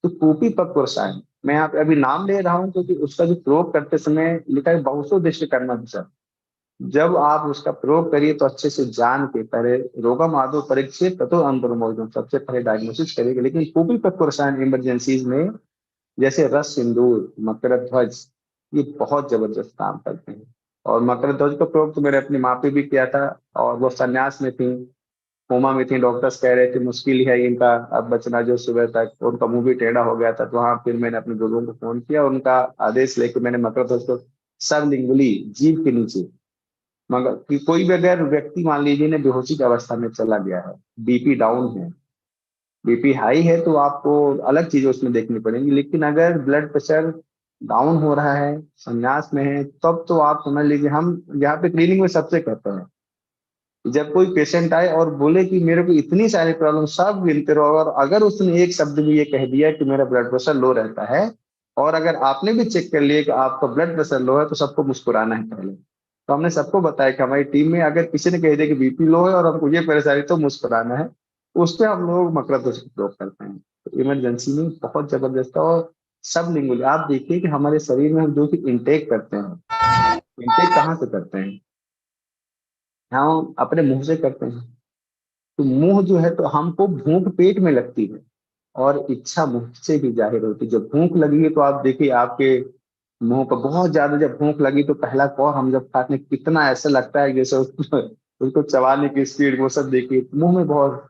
तो कूपी पक्व रसायन मैं यहाँ पे अभी नाम ले रहा हूँ क्योंकि उसका जो प्रयोग करते समय लिखा है बहुसोदिष्ट कर्म विषय। जब आप उसका प्रयोग करिए तो अच्छे से जान के, पहले रोगम आदो परीक्षित ततो अंतर्मोदम, सबसे पहले डायग्नोसिस करेंगे। लेकिन कूपी पक्व रसायन इमरजेंसीज में जैसे रस सिंदूर, मकर ध्वज, ये बहुत जबरदस्त काम करते हैं। और मकर ध्वज का प्रयोग तो मैंने अपनी माँ पे भी किया था, और वो संन्यास में थी, कोमा में थी, डॉक्टर्स कह रहे थे मुश्किल ही है इनका अब बचना जो सुबह तक, उनका मुंह भी टेढ़ा हो गया था। तो वहां फिर मैंने अपने गुरुओं को फोन किया, उनका आदेश लेकर मैंने मकर ध्वज को सबलिंगुली, जीभ के नीचे, मगर कि कोई भी अगर व्यक्ति मान लीजिए ने बेहोशी की अवस्था में चला गया है, बीपी डाउन है, बीपी हाई है, तो आपको अलग चीजें उसमें देखनी पड़ेंगी। लेकिन अगर ब्लड प्रेशर डाउन हो रहा है, संन्यास में है, तब तो आप समझ लीजिए हम यहाँ पे क्लिनिक में सबसे कहते हैं जब कोई पेशेंट आए और बोले कि मेरे को इतनी सारी प्रॉब्लम, सब गिनते रहो, और अगर उसने एक शब्द भी ये कह दिया कि मेरा ब्लड प्रेशर लो रहता है, और अगर आपने भी चेक कर लिया कि आपका ब्लड प्रेशर लो है, तो सबको मुस्कुराना है पहले। तो हमने सबको बताया कि हमारी टीम में अगर किसी ने कह दिया कि बीपी लो है और हमको ये परेशानी, तो मुस्कुराना है। उस पर हम लोग मकरध्वज का प्रयोग करते हैं। तो इमरजेंसी में बहुत जबरदस्त है। और सब लिंगुली आप देखिए कि हमारे शरीर में हम जो कि इंटेक करते हैं, इंटेक कहाँ से करते हैं? हम अपने मुंह से करते हैं। तो मुंह जो है, तो हमको भूख पेट में लगती है और इच्छा मुंह से भी जाहिर होती है। जब भूख लगी है तो आप देखिए आपके मुंह पर बहुत ज्यादा, जब भूख लगी तो पहला कौर हम जब खाते हैं, कितना ऐसा लगता है जैसे उसको चबाने की स्पीड, वो सब देखिए मुंह में बहुत।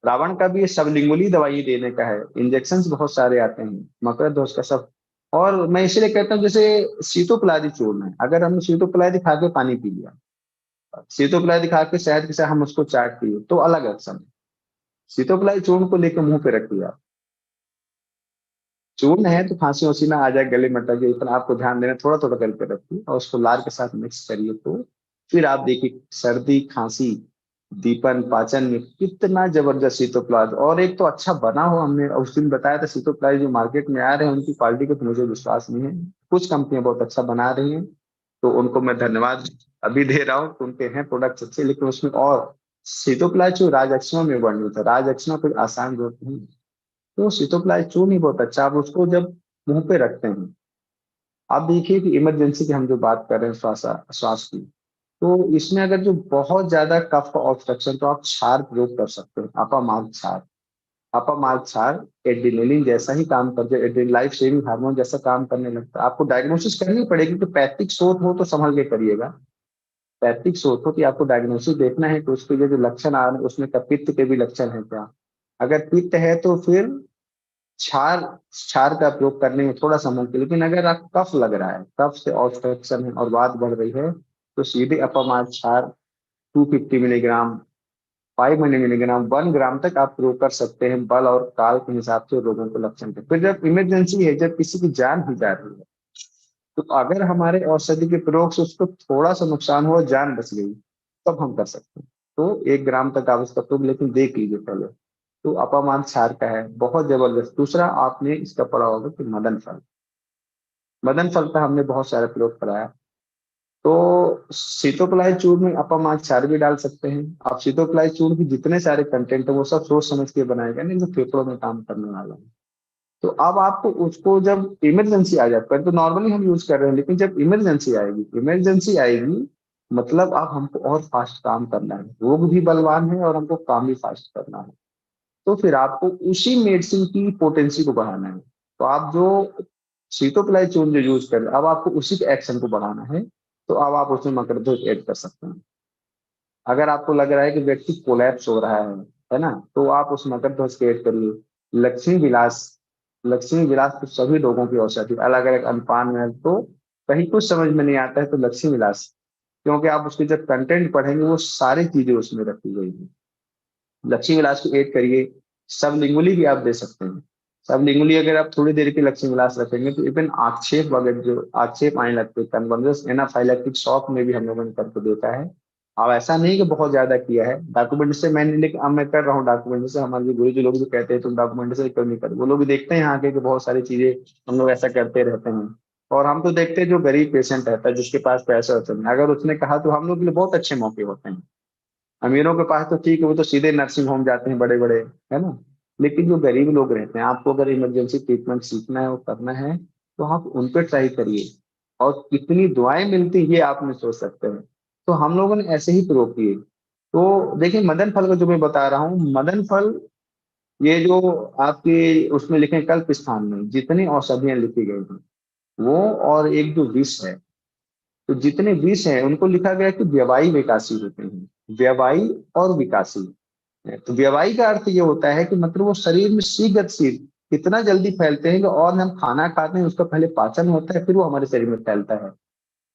रावण का भी ये सबलिंगुली दवाई देने का है, इंजेक्शन बहुत सारे आते हैं, मकर दोष का सब। और मैं इसलिए कहता हूँ, जैसे शीतोपलादी चूर्ण है, अगर हमने शीतोपलादी खा के पानी पी लिया, शीतोपलादी खा के शहद के साथ हम उसको चाट पिए, तो अलग एक्शन है। शीतोपलाई चूर्ण को लेकर मुंह पे रखिए आप। चूर्ण है तो खांसी वांसी ना आ जाए, गले में अटक जाए, इतना आपको ध्यान देना, थोड़ा थोड़ा करके रखिए और उसको लार के साथ मिक्स करिए। तो फिर आप देखिए सर्दी, खांसी, दीपन, पाचन में कितना जबरदस्त शीतोपलाद। और एक तो अच्छा बना हो, हमने उस दिन बताया था शीतोपलाद जो मार्केट में आ रहे हैं उनकी क्वालिटी को तो मुझे विश्वास नहीं है। कुछ कंपनियां बहुत अच्छा बना रही हैं, तो उनको मैं धन्यवाद अभी दे रहा हूँ, उनके हैं प्रोडक्ट्स अच्छे। लेकिन उसमें और शीतोपलाद जो राजअक्ष्मा में वर्णित है, राजअक्ष्मा कोई आसान रोग नहीं। तो शीतोपलाद चूर्ण ही बहुत अच्छा, आप उसको जब मुंह पे रखते हैं। आप देखिए कि इमरजेंसी की हम जो बात कर रहे हैं, श्वास की, तो इसमें अगर जो बहुत ज्यादा कफ का ऑब्स्ट्रक्शन, तो आप क्षार प्रयोग कर सकते हैं, अपामार्ग क्षार। अपामार्ग क्षार एड्रेनलिन जैसा ही काम करते हैं, एड्रेनलिन लाइफ सेविंग हार्मोन जैसा काम करने लगता है। आपको डायग्नोसिस करनी पड़ेगी, तो पैथिक शोथ हो तो संभल के करिएगा। पैथिक शोथ हो कि आपको डायग्नोसिस देखना है कि उसके जो लक्षण आ रहे हैं उसमें क्या पित्त के भी लक्षण है क्या। अगर पित्त है तो फिर क्षार क्षार का प्रयोग करने में थोड़ा समय के। लेकिन अगर आप कफ लग रहा है, कफ से ऑब्स्ट्रक्शन है और बात बढ़ रही है, तो सीधे अपमार्ग क्षार 250 मिलीग्राम, 500 मिलीग्राम, 1 ग्राम तक आप प्रयोग कर सकते हैं, बल और काल के हिसाब से रोगों के लक्षण के। फिर जब इमरजेंसी है, जब किसी की जान ही जा रही है, तो अगर हमारे औषधि के प्रयोग से उसको थोड़ा सा नुकसान हुआ, जान बच गई, तब हम कर सकते हैं। तो 1 ग्राम तक आप उसका प्रयोग, लेकिन देख लीजिए पहले। तो अपामान क्षार का है, बहुत जबरदस्त। दूसरा आपने इसका पढ़ा होगा कि मदन फल, मदन फल का हमने बहुत सारा प्रयोग कराया। तो शीतोपलाय चूर्ण में अपामान क्षार भी डाल सकते हैं आप। शीतोपलाय चूर्ण की जितने सारे कंटेंट है वो सब सोच समझ के बनाए गए, नहीं जो फेफड़ों में काम करने वाला है। तो अब आपको उसको जब इमरजेंसी आ जाता है, तो नॉर्मली हम यूज कर रहे हैं, लेकिन जब इमरजेंसी आएगी, इमरजेंसी आएगी, मतलब अब हमको और फास्ट काम करना है, रोग भी बलवान है और हमको काम भी फास्ट करना है। तो फिर आपको उसी मेडिसिन की पोटेंसी को बढ़ाना है। तो आप जो शीतोपलाय चूर्ण जो यूज कर रहे हैं, अब आपको उसी के एक्शन को बढ़ाना है। तो अब आप उसमें मकरध्वज ऐड कर सकते हैं। अगर आपको लग रहा है कि व्यक्ति कोलैप्स हो रहा है ना, तो आप उस मकरध्वज को ऐड करिए। लक्ष्मी विलास, लक्ष्मी विलास तो सभी लोगों की औषधि, अलग अलग अनुपान में है, तो कहीं कुछ समझ में नहीं आता है तो लक्ष्मी विलास, क्योंकि आप उसके जब कंटेंट पढ़ेंगे वो सारी चीजें उसमें रखी गई है। लक्ष्मी विलास को ऐड करिए। सब लिंगुली भी आप दे सकते हैं। सब लिंगुली अगर आप थोड़ी देर के लक्ष्मी विलास रखेंगे, तो इवन आक्षेप वगैरह जो आक्षेप आने लगते हैं, कन्वर्जेंस एनाफाइलेक्टिक शॉक में भी हम लोगों ने करके देखा है। अब ऐसा नहीं कि बहुत ज्यादा किया है डॉक्यूमेंट से, मैंने, लेकिन अब मैं कर रहा हूँ डॉक्यूमेंट से। हमारे गुरु जी लोग भी कहते हैं तुम डॉक्यूमेंट से क्यों नहीं करते, वो लोग भी देखते हैं यहाँ के कि बहुत सारी चीजें हम लोग ऐसा करते रहते हैं। और हम तो देखते हैं जो गरीब पेशेंट रहता है, जिसके पास पैसा होता है, अगर उसने कहा तो हम लोग के लिए बहुत अच्छे मौके होते हैं। अमीरों के पास तो ठीक है, वो तो सीधे नर्सिंग होम जाते हैं बड़े बड़े, है ना। लेकिन जो गरीब लोग रहते हैं, आपको अगर इमरजेंसी ट्रीटमेंट सीखना है, वो करना है, तो आप उन पर ट्राई करिए। और कितनी दुआएं मिलती है ये आप नहीं सोच सकते हैं। तो हम लोगों ने ऐसे ही प्रयोग किए। तो देखिए मदन फल का जो मैं बता रहा हूँ, मदन फल, ये जो आपके उसमें लिखे कल्प स्थान में जितनी औषधियां लिखी गई हैं, वो और एक जो विष है, तो जितने विष हैं उनको लिखा गया कि व्यवाई विकासी होते हैं। व्यवाई और विकासी। तो व्यवाई का अर्थ ये होता है कि मतलब वो शरीर में शीघ्र इतना जल्दी फैलते हैं कि, और हम खाना खाते हैं उसका पहले पाचन होता है, फिर वो हमारे शरीर में फैलता है।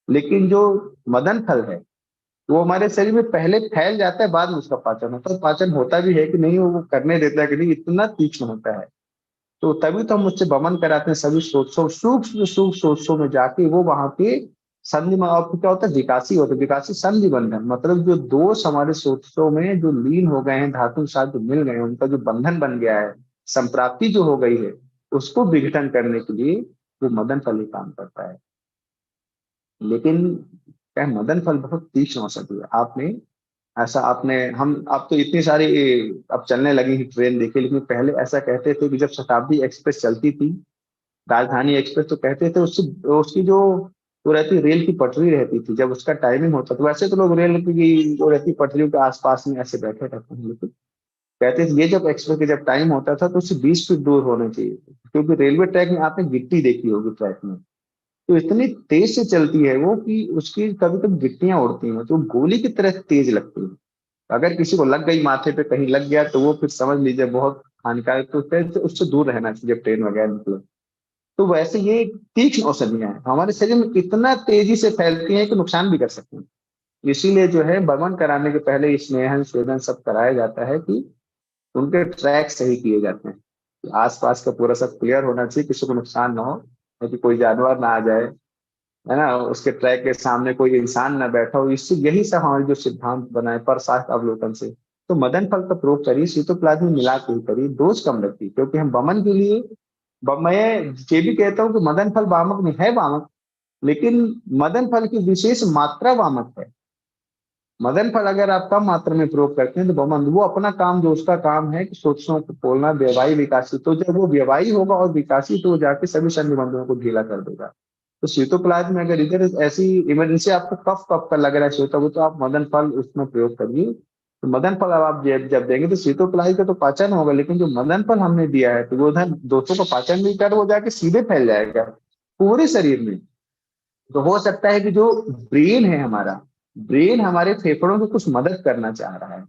लेकिन जो मदन फल है, वो हमारे शरीर में पहले फैल जाता है, बाद में उसका पाचन होता है। पाचन होता भी है कि नहीं, वो करने देता है कि नहीं, इतना तीक्ष्ण होता है। तो तभी तो हम उससे बमन कराते हैं, सभी सोचों सूक्ष्म सूक्ष्म सोचों में जाके वो वहां पे संधि में आपको क्या होता है, विकासी होता है, विकासी संधि बंधन, मतलब जो दोष हमारे सोचों में जो लीन हो गए हैं, धातु के साथ जो मिल गए हैं, उनका जो बंधन बन गया है, संप्राप्ति जो हो गई है, उसको विघटन करने के लिए वो मदन फल ही काम करता है। लेकिन क्या है, मदन फल बहुत तीक्ष्ण औषधि है। आपने ऐसा आपने हम अब तो इतनी सारी अब चलने लगी है ट्रेन देखिए, लेकिन पहले ऐसा कहते थे कि जब शताब्दी एक्सप्रेस चलती थी, राजधानी एक्सप्रेस, तो कहते थे उससे उसकी जो वो रहती रेल की पटरी रहती थी, जब उसका टाइमिंग होता तो वैसे तो लोग रेल की वो रहती पटरियों के आसपास में ऐसे बैठे रहते हैं, लेकिन कहते थे ये जब एक्सप्रेस के जब टाइम होता था तो उससे 20 फीट दूर होना चाहिए, क्योंकि रेलवे ट्रैक में आपने गिट्टी देखी होगी ट्रैक में, तो इतनी तेज से चलती है वो कि उसकी कभी कभी गिट्टियां उड़ती हैं, तो गोली की तरह तेज लगती है। अगर किसी को लग गई माथे पे, कहीं लग गया, तो वो फिर समझ लीजिए बहुत हानिकारक, तो फिर उससे दूर रहना चाहिए जब ट्रेन वगैरह निकले। तो वैसे ये तीक्ष्ण औषधियां हैं, हमारे शरीर में इतना तेजी से फैलती हैं कि नुकसान भी कर सकती हैं। इसीलिए जो है बर्मन कराने के पहले स्नेहन स्वेदन सब कराया जाता है कि उनके ट्रैक सही किए जाते हैं, कि आसपास का पूरा सब क्लियर होना चाहिए, किसी को नुकसान ना हो, कि कोई जानवर ना आ जाए, है ना, उसके ट्रैक के सामने कोई इंसान ना बैठा हो। इससे यही सब हमारे जो सिद्धांत बनाए पर शास्त्र अवलोकन से, तो मदन फल का प्रयोग करिए, शीतोप्लाज्म में मिला के ही करिए, डोज कम लगती है, क्योंकि हम बमन के लिए मैं ये भी कहता हूँ कि मदन फल वामक नहीं है, वामक, लेकिन मदन फल की विशेष मात्रा वामक है। मदन फल अगर आप कम मात्रा में प्रयोग करते हैं तो बमन वो अपना काम, जो उसका काम है कि सूक्ष्मों को खोलना, व्यवाही विकासित, तो जब वो व्यवाही होगा और विकासित हो जाके सभी संधि बंधनों को ढीला कर देगा। तो शीतोप्लाज्म में अगर इधर ऐसी इमरजेंसी आपको कफ कफ का लग रहा है शीतो को, तो आप मदन फल उसमें प्रयोग करिए। तो मदन फल अब आप जब देंगे तो शीतोप्लाज्म का तो पाचन होगा, लेकिन जो मदन फल हमने दिया है तो वो उधर दोषों का पाचन भी कर, हो जाके सीधे फैल जाएगा पूरे शरीर में। तो हो सकता है कि जो ब्रेन है हमारा, ब्रेन हमारे फेफड़ों को कुछ मदद करना चाह रहा है,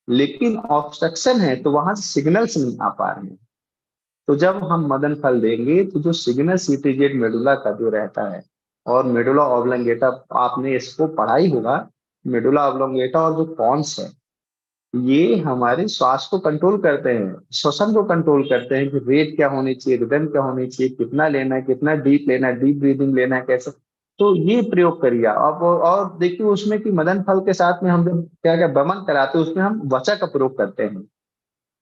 लेकिन ऑब्स्ट्रक्शन है, तो वहां से सिग्नल्स नहीं आ पा रहे हैं। तो जब हम मदन फल देंगे तो जो सिग्नल सीटीजेड मेडुला का जो रहता है, और मेडुला ऑब्लोंगेटा, आपने इसको पढ़ा ही होगा, मेडुला ऑब्लोंगेटा और जो पॉन्स है, ये हमारे श्वास को कंट्रोल करते हैं, श्वसन को कंट्रोल करते हैं, कि रेट क्या होनी चाहिए, रिदम क्या होनी चाहिए, कितना लेना है, कितना डीप लेना है, डीप ब्रीदिंग लेना है, कैसे। तो ये प्रयोग करिए अब। और देखिए उसमें कि मदन फल के साथ में हम जब क्या क्या बमन कराते हैं, उसमें हम वचा का प्रयोग करते हैं।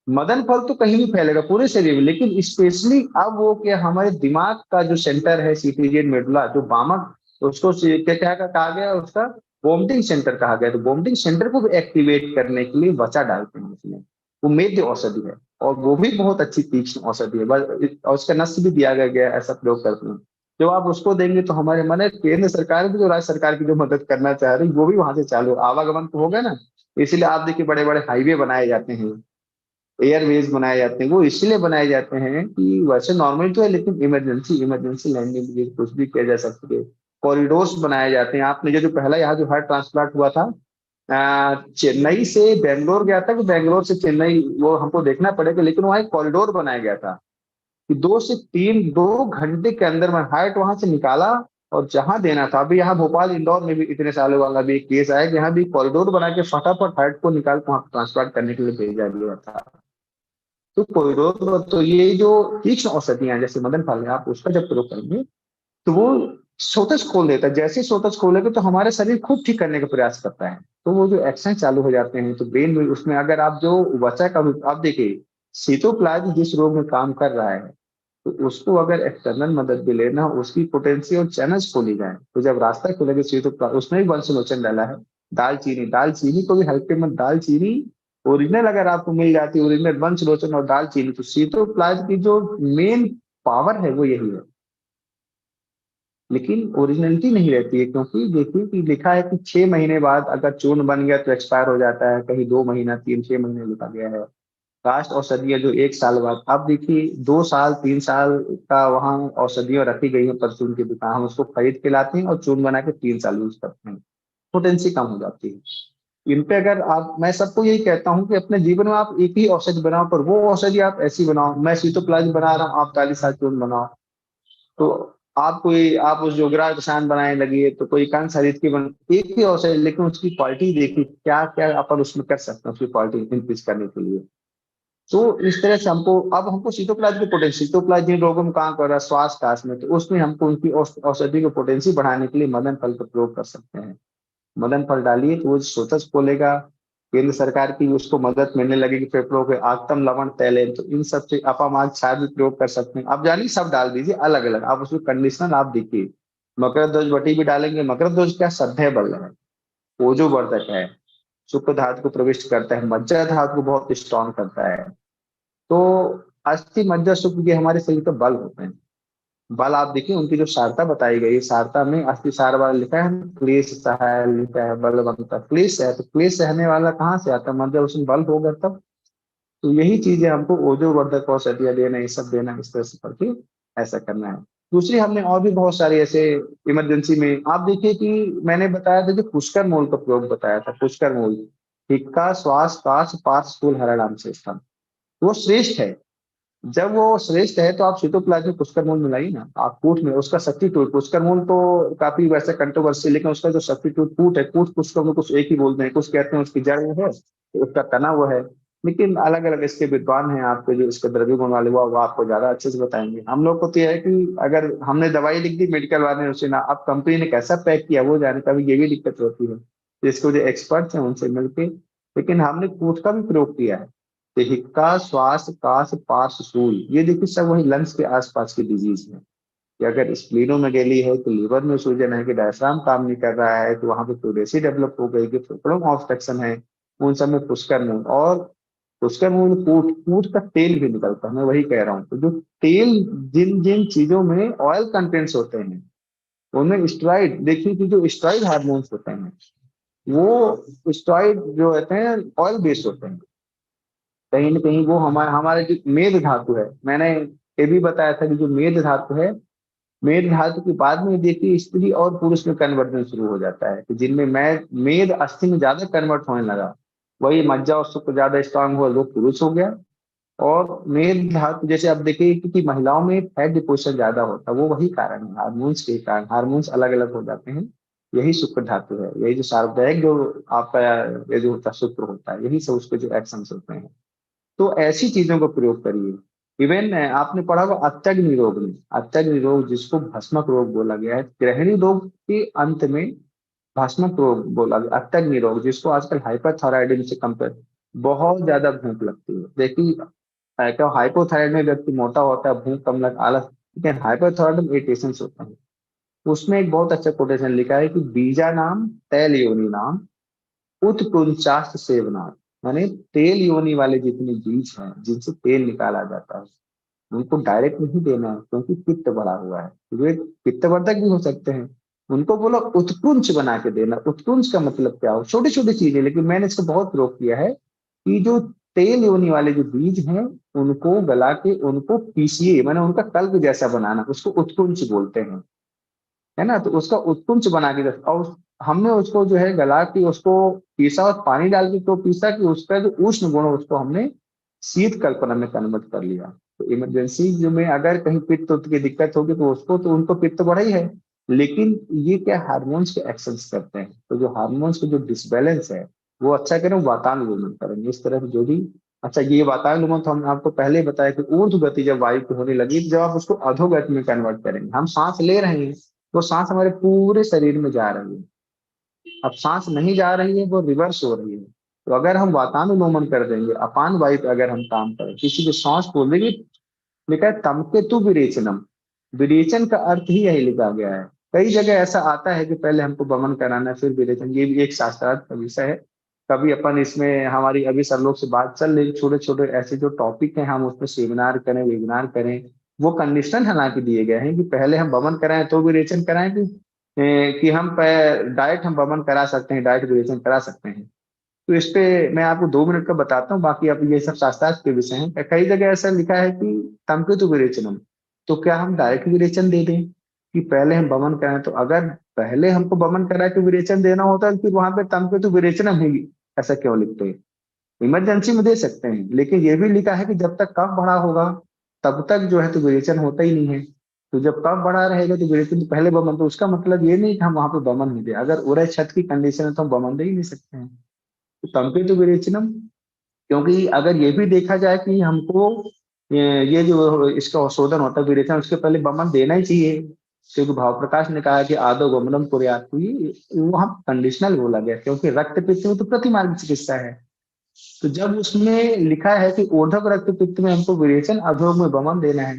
मदन फल तो कहीं भी फैलेगा पूरे शरीर में, लेकिन स्पेशली अब वो क्या, हमारे दिमाग का जो सेंटर है सीटीजेड मेडुला जो वामक, उसको क्या क्या कहा गया, उसका वोमिटिंग सेंटर कहा गया। तो वोमिटिंग सेंटर को भी एक्टिवेट करने के लिए वचा डालते हैं उसमें। वो मेद्य औषधि है, और वो भी बहुत अच्छी तीक्ष्ण औषधि है, और उसका नस भी दिया गया, ऐसा प्रयोग करते हैं। जब आप उसको देंगे तो हमारे मन, केंद्र सरकार भी जो राज्य सरकार की जो मदद करना चाह रही, वो भी वहां से चालू, आवागमन तो होगा ना। इसलिए आप देखिए बड़े बड़े हाईवे बनाए जाते हैं, एयरवेज बनाए जाते हैं, वो इसलिए बनाए जाते हैं कि वैसे नॉर्मल तो है, लेकिन इमरजेंसी इमरजेंसी लैंडिंग के लिए कुछ भी किया जा सकती है। कॉरिडोर्स बनाए जाते हैं। आपने जो पहला यहाँ जो हार्ट ट्रांसप्लांट हुआ था, चेन्नई से बेंगलोर गया था कि बेंगलोर से चेन्नई, वो हमको देखना पड़ेगा, लेकिन वहाँ एक कॉरिडोर बनाया गया था कि 2 घंटे के अंदर में हार्ट वहां से निकाला और जहां देना था। अभी यहाँ भोपाल इंदौर में भी इतने सालों वाला भी एक केस आया कि यहाँ भी कॉरिडोर बना के फटाफट हार्ट को निकाल के वहां ट्रांसप्लांट करने के लिए भेजा गया था। तो कोई तो ये जो तीक्ष्ण औषधियां जैसे मदन फल है, आप उसका जब प्रयोग करेंगे तो वो सोतस खोल देता है। जैसे ही सोतस खोलेगा तो हमारे शरीर खुद ठीक करने का प्रयास करता है, तो वो जो एक्शन चालू हो जाते हैं, तो ब्रेन में उसमें अगर आप जो वचा का, आप देखिए सीटोप्लाज्म जिस रोग में काम कर रहा है, तो उसको अगर एक्सटर्नल मदद भी लेना, उसकी पोटेंशियल चैनल्स खोली जाए, तो जब रास्ता खुलेगा सीटोप्लाज्म, उसमें भी वंशलोचन डाला है। दालचीनी, दालचीनी को भी हल्के में, दालचीनी ओरिजिनल अगर आपको मिल जाती है, ओरिजिनल वंशलोचन और दालचीनी, तो सीटोप्लाज्म की जो मेन पावर है वो यही है। लेकिन ओरिजिनलिटी नहीं रहती है, क्योंकि देखिए कि लिखा है कि 6 महीने बाद अगर चूर्ण बन गया तो एक्सपायर हो जाता है, कहीं 2 महीना, 3 6 महीने लिखा गया है। कास्ट औषधियां जो 1 साल बाद, अब देखिए 2 साल 3 साल का वहाँ औषधियां रखी गई है परचून की दुकान, हम उसको खरीद के लाते हैं और चूर्ण बना के 3 साल यूज करते हैं, पोटेंसी कम हो जाती है। इन पे अगर आप, मैं सबको यही कहता हूँ कि अपने जीवन में आप एक ही औषधि बनाओ, पर वो औषधि आप ऐसी बनाओ, मैं सीतोप्लाज्म बना रहा हूँ, आप 40 साल चूर्ण बनाओ। तो आप कोई, आप उस जोगरा रसायन बनाने लगी, तो कोई कांस खरीद के बन, एक ही औषधि, लेकिन उसकी क्वालिटी देखिए क्या क्या अपन उसमें कर सकते हैं उसकी क्वालिटी इंक्रीज करने के लिए। तो इस तरह से हमको सीटोप्लाज्म की पोटेंसी, सीटोप्लाज्म जिन रोगों में काम कर रहा है श्वास काश में, तो उसमें हमको उनकी औषधि की पोटेंसी बढ़ाने के लिए मदन फल का प्रयोग कर सकते हैं। मदन फल डालिए तो वो सोचस खोलेगा, केंद्र सरकार की उसको मदद मिलने लगेगी फेफड़ों पे। आक्तम लवण तैलेन, तो इन सब से अपामार्ग क्षार भी प्रयोग कर सकते हैं। आप जानिए सब डाल दीजिए अलग अलग, आप उसमें कंडीशनल आप देखिए। मकरध्वज बटी भी डालेंगे। मकरध्वज क्या श्रद्धेय बल है, ओजोवर्धक है, शुक्र धातु को प्रविष्ट करता है, मज्जा धातु को बहुत स्ट्रॉन्ग करता है। तो अस्थि मज्जा शुक्र के हमारे शरीर पे बल होते हैं। बल आप देखिए उनकी जो सारता बताई गई, सारता में अस्थि सार वाला लिखा है, क्लेश सहाय लिखा है, बलवंता क्लेश है, तो क्लेश सहने वाला कहाँ से आता है, मतलब उसमें बल होगा तब। तो यही चीजें हमको ओजोवर्धक औषधियां देना, ये सब देना, इस तरह से करके ऐसा करना है। दूसरी हमने और भी बहुत सारी ऐसे इमरजेंसी में आप देखिए कि मैंने बताया था जो पुष्कर मूल का प्रयोग बताया था, पुष्कर मूल, हिक्का श्वास काश पार्श्व स्थूल हरणाम से स्थान, वो श्रेष्ठ है। जब वो श्रेष्ठ है तो आप सीटोप्लाज्म में पुष्कर मूल मिलाइए ना, आप कूट में उसका सब्स्टिट्यूट, पुष्कर मूल तो काफी वैसे कंट्रोवर्सी, लेकिन उसका जो सब्स्टिट्यूट कूट है, कूट पुष्कर मूल कुछ एक ही बोलते हैं, कुछ कहते हैं उसकी जड़ वो है, तो उसका तना वो है। लेकिन अलग अलग इसके विद्वान हैं आपके जो इसके द्रव्य गुण वाले, वो आपको ज्यादा अच्छे से बताएंगे। हम लोग को तो यह है कि अगर हमने दवाई लिख दी मेडिकल वाले ने, उसे ना अब कंपनी ने कैसा पैक किया वो जाने, कभी ये भी दिक्कत होती है। तो इसको जो एक्सपर्ट्स हैं उनसे मिलके, लेकिन हमने कूट का भी प्रयोग किया है। तो हिक्का श्वास काश पार्श्व स्थूल, ये देखिए सब वही लंग्स के आसपास की डिजीज है। कि अगर स्प्लीनोमेगेली है तो लीवर में सूजन है, कि डायफ्राम काम नहीं कर रहा है, तो वहां पे प्लूरेसी डेवलप हो गई, कि फेफड़ों में ऑब्स्ट्रक्शन है, उन सब में पुष्कर मूल। और पुष्कर मूल कूट, कूट का तेल भी निकलता है, मैं वही कह रहा हूँ। तो जो तेल, जिन जिन चीजों में ऑयल कंटेंट्स होते हैं उनमें स्टेरॉइड, देखिए कि जो स्टेरॉइड हार्मोन्स होते हैं वो स्टेरॉइड जो होते हैं ऑयल बेस्ड होते हैं। कहीं ना कहीं वो हमारे हमारे जो मेद धातु है, मैंने ये भी बताया था कि जो मेद धातु है, मेद धातु के बाद में देखिए स्त्री और पुरुष में कन्वर्जन शुरू हो जाता है, कि जिनमें मैं मेद अस्थि में ज्यादा कन्वर्ट होने लगा, वही मज्जा और शुक्र ज्यादा स्ट्रांग हुआ, वो पुरुष हो गया। और मेद धातु जैसे आप देखिए कि महिलाओं में फैट डिपोजिशन ज्यादा होता है, वो वही कारण है, हार्मोन्स के कारण हार्मोन्स अलग अलग हो जाते हैं। यही शुक्र धातु है, यही जो सार्वधायक जो आपका ये जो होता है शुक्र होता है, यही सब उसके जो एक्शन होते हैं। तो ऐसी चीजों का प्रयोग करिए। इवन आपने पढ़ा होगा अत्यग्नि रोग में, अत्यग्नि रोग जिसको भस्मक रोग बोला गया है, ग्रहणी रोग के अंत में भस्मक रोग बोला गया, अत्यग्नि रोग जिसको आजकल हाइपरथायराइडिज्म से कंपेयर, बहुत ज्यादा भूख लगती है। देखिए क्या हाइपोथायराइड में व्यक्ति मोटा होता है, भूख कम लग, आलस, लेकिन हाइपरथायराइड में इरिटेशन होता है। उसमें एक बहुत अच्छा कोटेशन लिखा है कि बीजा नाम तैल योनि नाम उत्कुंचास्त सेवनाथ, माने तेल योनि वाले जितने बीज हैं जिनसे तेल निकाला जाता है, उनको डायरेक्ट नहीं देना है, क्योंकि पित्त बढ़ा हुआ है, वे पित्तवर्धक भी हो सकते हैं। उनको बोलो उत्कुंच बना के देना। उत्कुंच का मतलब क्या हो, छोटी छोटी चीजें, लेकिन मैंने इसको बहुत प्रयोग किया है कि जो तेल योनि वाले जो बीज हैं उनको गला के उनको पीसिए, मैंने उनका कल्प जैसा बनाना, उसको उत्कुंच बोलते हैं, है ना। तो उसका उत्कुंच बना के और हमने उसको जो है गला के उसको पीसा और पानी डाल के तो पीसा कि उसका जो उष्ण गुण है उसको हमने शीत कल्पना में कन्वर्ट कर लिया। तो इमरजेंसी जो में अगर कहीं पित्त उत्त की दिक्कत होगी तो उसको तो उनको पित्त बढ़ा ही है, लेकिन ये क्या हार्मोन्स के एक्शंस करते हैं, तो जो हार्मोन्स का जो डिसबैलेंस है वो अच्छा करें, वातानुकूलन करेंगे इस तरह से जो भी। अच्छा ये वातानुकूलन तो हमने आपको पहले ही बताया कि ऊर्ध्व गति जब वायु की होने लगी तो जब आप उसको अधोगति में कन्वर्ट करेंगे, हम सांस ले रहे हैं वो सांस हमारे पूरे शरीर में जा रही है, अब सांस नहीं जा रही है वो रिवर्स हो रही है। तो अगर हम वातानुलोमन कर देंगे, अपान वायु पे अगर हम काम करें, किसी को सांस फूल देंगे, लिखा है तमकेतु विरेचनम, विरेचन का अर्थ ही यही लिखा गया है। कई जगह ऐसा आता है कि पहले हमको वमन कराना है फिर विरेचन, ये भी एक शास्त्रार्थ का विषय है। कभी अपन इसमें हमारी अभी सब लोग से बात चल रही, छोटे छोटे ऐसे जो टॉपिक हैं हम उसमें सेमिनार करें वेबिनार करें, वो कंडीशन हालांकि दिए गए हैं कि पहले हम वमन कराएं तो विरेचन कराएं, कि हम डायरेक्ट हम वमन करा सकते हैं, डायरेक्ट विरेचन करा सकते हैं। तो इस पे मैं आपको 2 मिनट का बताता हूँ, बाकी अब ये सब शास्त्रार्थ के विषय हैं। कई जगह ऐसा लिखा है कि तमकेतु विरेचनम, तो क्या हम डायरेक्ट विरेचन दे दें कि पहले हम वमन कराएं, तो अगर पहले हमको वमन करा के विरेचन देना होता है फिर वहां पे तमकेतु विरेचनम ही ऐसा क्यों लिखते हैं। इमरजेंसी में दे सकते हैं, लेकिन ये भी लिखा है कि जब तक कफ बढ़ा होगा तब तक जो है तो विरेचन होता ही नहीं है। तो जब कफ बढ़ा रहेगा तो विरेचन तो पहले बमन, तो उसका मतलब ये नहीं कि हम वहां पे बमन नहीं दे, अगर उड़े छत की कंडीशन है तो हम बमन दे ही नहीं सकते हैं। तो तमके तो विरेचनम क्योंकि अगर ये भी देखा जाए कि हमको ये जो इसका शोधन होता है विरेचन, उसके पहले बमन देना ही चाहिए, क्योंकि भाव प्रकाश ने कहा कि आदो गमनम कुर्यात्, वहां कंडीशनल बोला गया क्योंकि रक्त पित्त में तो प्रतिमार्ग चिकित्सा है। तो जब उसमें लिखा है कि ऊर्ध्व रक्त पित्त में हमको विरेचन, अधोग में बमन देना है,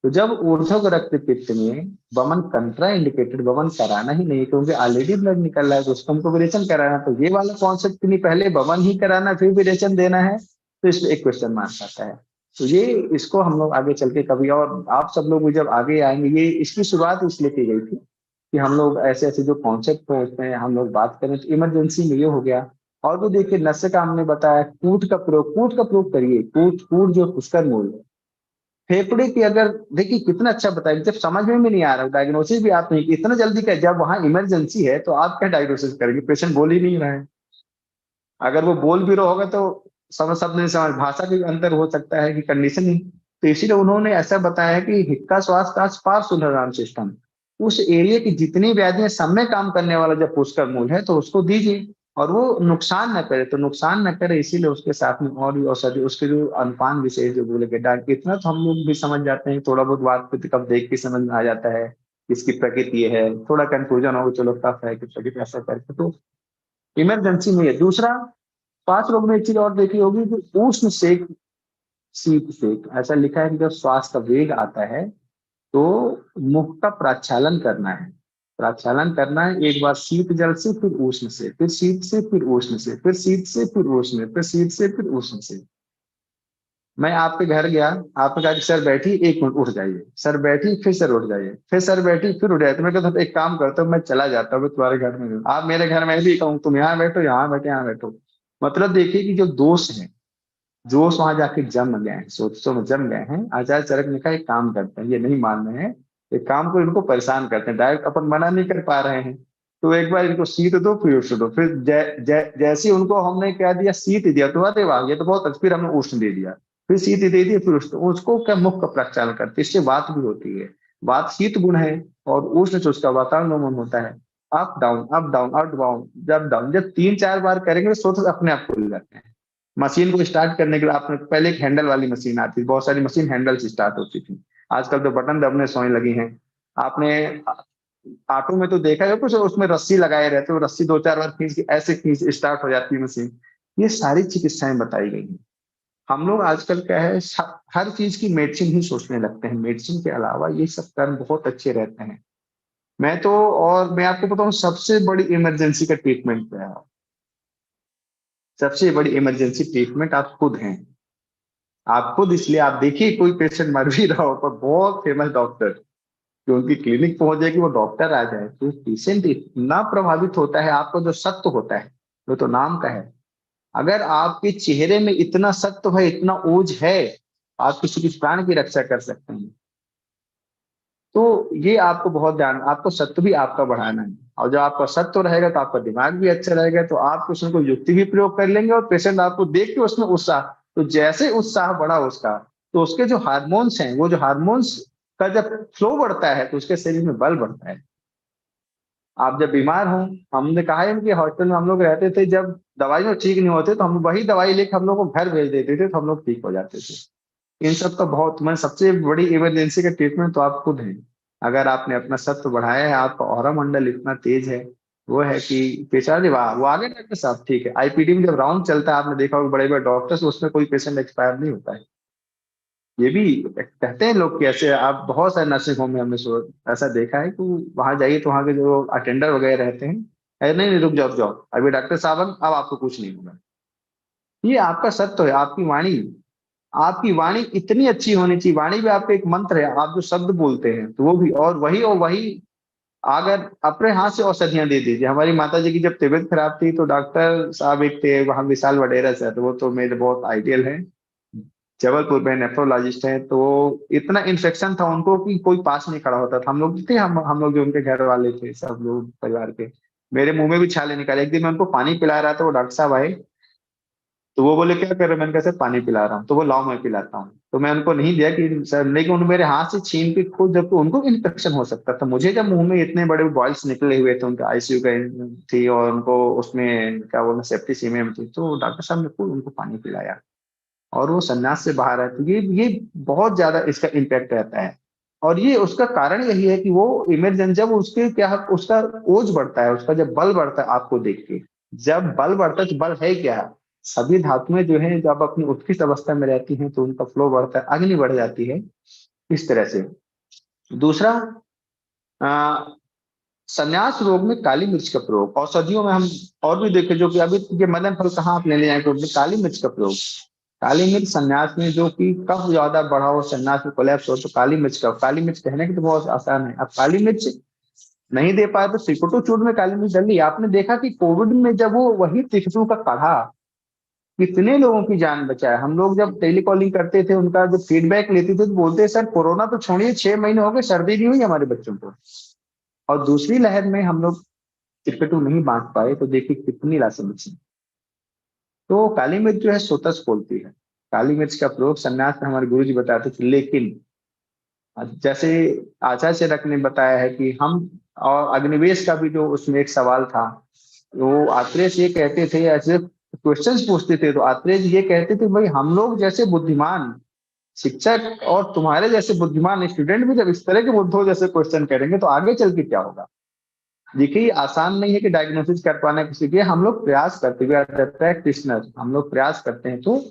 तो जब ऊर्ध्व रक्त पित्त में बमन कंट्रा इंडिकेटेड, बमन कराना ही नहीं क्योंकि ऑलरेडी ब्लड निकल रहा है, तो उसको हमको विरेचन कराना, तो ये वाला कॉन्सेप्ट नहीं, पहले बमन ही कराना फिर विरेचन देना है, तो इसमें एक क्वेश्चन मार्क आता है। तो ये इसको हम लोग आगे चल के कभी, और आप सब लोग भी जब आगे आएंगे, ये इसकी शुरुआत इसलिए की गई थी कि हम लोग ऐसे ऐसे जो कॉन्सेप्ट हैं उसमें हम लोग बात करें, तो इमरजेंसी में ये हो गया। और भी देखिए, नशे का हमने बताया, कूट का प्रयोग करिए, कूट जो पुष्कर मूल है, फेफड़े की, अगर देखिए कितना अच्छा बताया, जब समझ में भी नहीं आ रहा, डायग्नोसिस भी आप नहीं, इतना जल्दी कर, जब वहां इमरजेंसी है तो आप क्या डायग्नोसिस करेंगे, पेशेंट बोल ही नहीं रहा है, अगर वो बोल भी रहा होगा तो समझ, सब नहीं समझ, भाषा के अंतर हो सकता है कि कंडीशन ही। तो इसीलिए उन्होंने ऐसा बताया कि हिक्का श्वास का पार्श्व सिस्टम, उस एरिया की जितनी व्याधियां सब में काम करने वाला जब पुष्कर मूल है तो उसको दीजिए, और वो नुकसान न करे, तो नुकसान न करे इसीलिए उसके साथ में और भी औषधि, उसके जो अनुपान विशेष जो बोले के डाक, इतना तो हम लोग भी समझ जाते हैं, थोड़ा बहुत बात को कब देख के समझ में आ जाता है इसकी प्रकृति है, थोड़ा कंफ्यूजन हो चलो टफ है कि प्रकृति ऐसा करके, तो इमरजेंसी में है। दूसरा, 5 लोग में एक चीज और देखी होगी कि उष्ण सेक, शीत सेक, ऐसा लिखा है कि जब श्वास का वेग आता है तो मुख का प्रक्षालन करना है, प्रक्षालन करना है, एक बार शीत जल से, फिर उष्ण से, फिर शीत से, फिर उष्ण से, फिर शीत से, फिर उष्ण, फिर शीत से, फिर उष्ण से। मैं आपके घर गया, आपने कहा कि सर बैठी 1 मिनट उठ जाइए, सर बैठी फिर सर उठ जाइए, फिर सर बैठी फिर उठ जाइए, तो मैं कहता हूँ एक काम करता हूँ, मैं चला जाता हूँ तुम्हारे घर में, आप मेरे घर में भी कहूँ तुम यहाँ बैठो, यहाँ बैठे, यहाँ बैठो। मतलब देखिए कि जो दोष है, जोश वहां जाके जम गए हैं, सोचों में जम गए हैं। आचार्य चरक ने कहा एक काम करते हैं, ये नहीं मान रहे हैं, एक काम को इनको परेशान करते हैं, डायरेक्ट अपन मना नहीं कर पा रहे हैं, तो एक बार इनको सीट दो फिर उष्ण दो, फिर जैसे उनको हमने क्या दिया, सीट दिया तो अरे वाह ये तो बहुत अच्छा, फिर हमने उष्ण दे दिया, फिर सीट दे दी, फिर उष्ण, उसको क्या मुख का प्रक्षालन करते, इससे बात भी होती है, बात शीत गुण है, और उष्ण से उसका वातावरण होता है, up down up down up down, जब डाउन, जब 3-4 बार करेंगे तो सोच अपने आप खुल जाते हैं। मशीन को स्टार्ट करने के लिए आपने, पहले एक हैंडल वाली मशीन आती थी, बहुत सारी मशीन हैंडल से स्टार्ट होती थी, आजकल तो बटन दबने सोने लगी हैं। आपने ऑटो में तो देखा है कुछ, उसमें रस्सी लगाए रहते हो, रस्सी 2-4 बार खींच के ऐसे खींच स्टार्ट हो जाती है मशीन। ये सारी चिकित्साएं बताई गई हैं। हम लोग आजकल क्या है, हर चीज की मेडिसिन ही सोचने लगते हैं, मेडिसिन के अलावा ये सब कर्म बहुत अच्छे रहते हैं। मैं तो, और मैं आपको बताऊं, सबसे बड़ी इमरजेंसी का ट्रीटमेंट क्या है, सबसे बड़ी इमरजेंसी ट्रीटमेंट आप खुद हैं। आप खुद, इसलिए आप देखिए कोई पेशेंट मर भी रहा हो पर बहुत फेमस डॉक्टर, जो उनकी क्लिनिक पहुंच जाए कि वो डॉक्टर आ जाए, तो पेशेंट इतना प्रभावित होता है, आपका जो सत्य होता है वो तो नाम का है, अगर आपके चेहरे में इतना सत्य है, इतना ओज है, आप किसी की प्राण की रक्षा कर सकते हैं। तो ये आपको बहुत ध्यान, आपको सत्य भी आपका बढ़ाना है, और जब आपका सत्य रहेगा तो आपका दिमाग भी अच्छा रहेगा, तो आप उसमें कोई युक्ति भी प्रयोग कर लेंगे, और पेशेंट आपको देख के उसमें उत्साह, तो जैसे उत्साह बढ़ा उसका, तो उसके जो हार्मोन्स हैं, वो जो हार्मोन्स का जब फ्लो बढ़ता है तो उसके शरीर में बल बढ़ता है। आप जब बीमार हो, हमने कहा है कि हॉस्टल में हम लोग रहते थे, जब दवाई में ठीक नहीं होते तो हम वही दवाई लेकर हम लोग को घर भेज देते थे, तो हम लोग ठीक हो जाते थे। इन सब का बहुत, मैं सबसे बड़ी इमरजेंसी का ट्रीटमेंट तो आप खुद हैं। अगर आपने अपना सत्व बढ़ाया है, आपका ऑरा मंडल इतना तेज है, वो है कि पेशा जी वाह, वो आगे डॉक्टर साहब ठीक है, आईपीडी में जब राउंड चलता है, आपने देखा होगा बड़े बड़े डॉक्टर्स, उसमें कोई पेशेंट एक्सपायर नहीं होता है। ये भी कहते हैं लोग कि ऐसे, आप बहुत सारे नर्सिंग होम में हमने ऐसा देखा है कि वहां जाइए तो वहां के जो अटेंडर वगैरह रहते हैं, अरे नहीं नहीं रुक जाओ रुक जाओ, अभी डॉक्टर साहब अब आपको कुछ नहीं होगा। ये आपका सत्य है, आपकी वाणी, आपकी वाणी इतनी अच्छी होनी चाहिए, वाणी भी आपका एक मंत्र है, आप जो शब्द बोलते हैं तो वो भी, और वही अगर अपने हाथ से औषधियां दे दीजिए। हमारी माता जी की जब तबीयत खराब थी तो डॉक्टर साहब एक थे वहां, विशाल वडेरा सर, तो वो तो मेरे बहुत आइडियल है, जबलपुर में नेफ्रोलॉजिस्ट है, तो इतना इन्फेक्शन था उनको कि कोई पास नहीं खड़ा होता था। हम लोग थे, हम लोग जो उनके घर वाले थे, सब लोग परिवार के, मेरे मुंह में भी छाले निकाले। एक दिन मैं उनको पानी पिला रहा था, वो डॉक्टर साहब आए तो वो बोले क्या कर रहे हो? मैंने कहा सर पानी पिला रहा हूँ। तो वो लाओ मैं पिलाता हूँ। तो मैं उनको नहीं दिया कि सर, लेकिन उन्होंने मेरे हाथ से छीन के खुद, जब उनको इन्फेक्शन हो सकता था, मुझे जब मुंह में इतने बड़े बॉल्स निकले हुए थे, उनके आईसीयू का थी और उनको उसमें क्या बोलना सेप्टिसीमिया थी, तो डॉक्टर साहब ने खुद उनको पानी पिलाया और वो संन्यास से बाहर आए। तो ये बहुत ज्यादा इसका इम्पैक्ट रहता है। और ये उसका कारण यही है कि वो इमरजेंसी, जब उसके क्या, उसका ओज बढ़ता है, उसका जब बल बढ़ता है आपको देख के, जब बल बढ़ता है तो बल है क्या, सभी धातुएं जो है जब अपनी उत्कृष्ट अवस्था में रहती हैं तो उनका फ्लो बढ़ता है, अग्नि बढ़ जाती है, इस तरह से। दूसरा, आ, संन्यास रोग में काली मिर्च का प्रयोग औषधियों में हम और भी देखे, जो कि अभी ये मदन फल कहाँ आप ले जाए, तो काली मिर्च का प्रयोग, काली मिर्च संन्यास में, जो कि कफ ज्यादा बढ़ा हो, संन्यास में कोलैप्स हो, तो काली मिर्च का, काली मिर्च कहने की तो बहुत आसान है। अब काली मिर्च नहीं दे पाए तो त्रिकुटो चूर्ण में काली मिर्च डाली। आपने देखा कि कोविड में जब वो वही त्रिकुटो का काढ़ा कितने लोगों की जान बचाया। हम लोग जब टेलीकॉलिंग करते थे, उनका जब फीडबैक लेते थे, तो बोलते सर कोरोना तो छोड़िए, 6 महीने हो गए सर्दी नहीं हुई हमारे बच्चों को। और दूसरी लहर में हम लोग त्रिकुटो नहीं बांट पाए, तो देखिए कितनी लाशें बची। तो काली मिर्च जो है सोतस खोलती है। काली मिर्च का प्रयोग संन्यास में हमारे गुरु जी बताते थे। लेकिन जैसे आचार्य चरक ने बताया है कि हम, और अग्निवेश का भी जो उसमें एक सवाल था, वो आत्रेय ये कहते थे, ऐसे क्वेश्चंस पूछते थे, तो आत्रेय ये कहते थे भाई हम लोग जैसे बुद्धिमान शिक्षक और तुम्हारे जैसे बुद्धिमान स्टूडेंट भी जब इस तरह के बुद्धों जैसे क्वेश्चन करेंगे तो आगे चल के क्या होगा। देखिए ये आसान नहीं है कि डायग्नोसिस कर पाना किसी के, हम लोग प्रयास करते हुए, प्रैक्टिशनर हम लोग प्रयास करते हैं। तो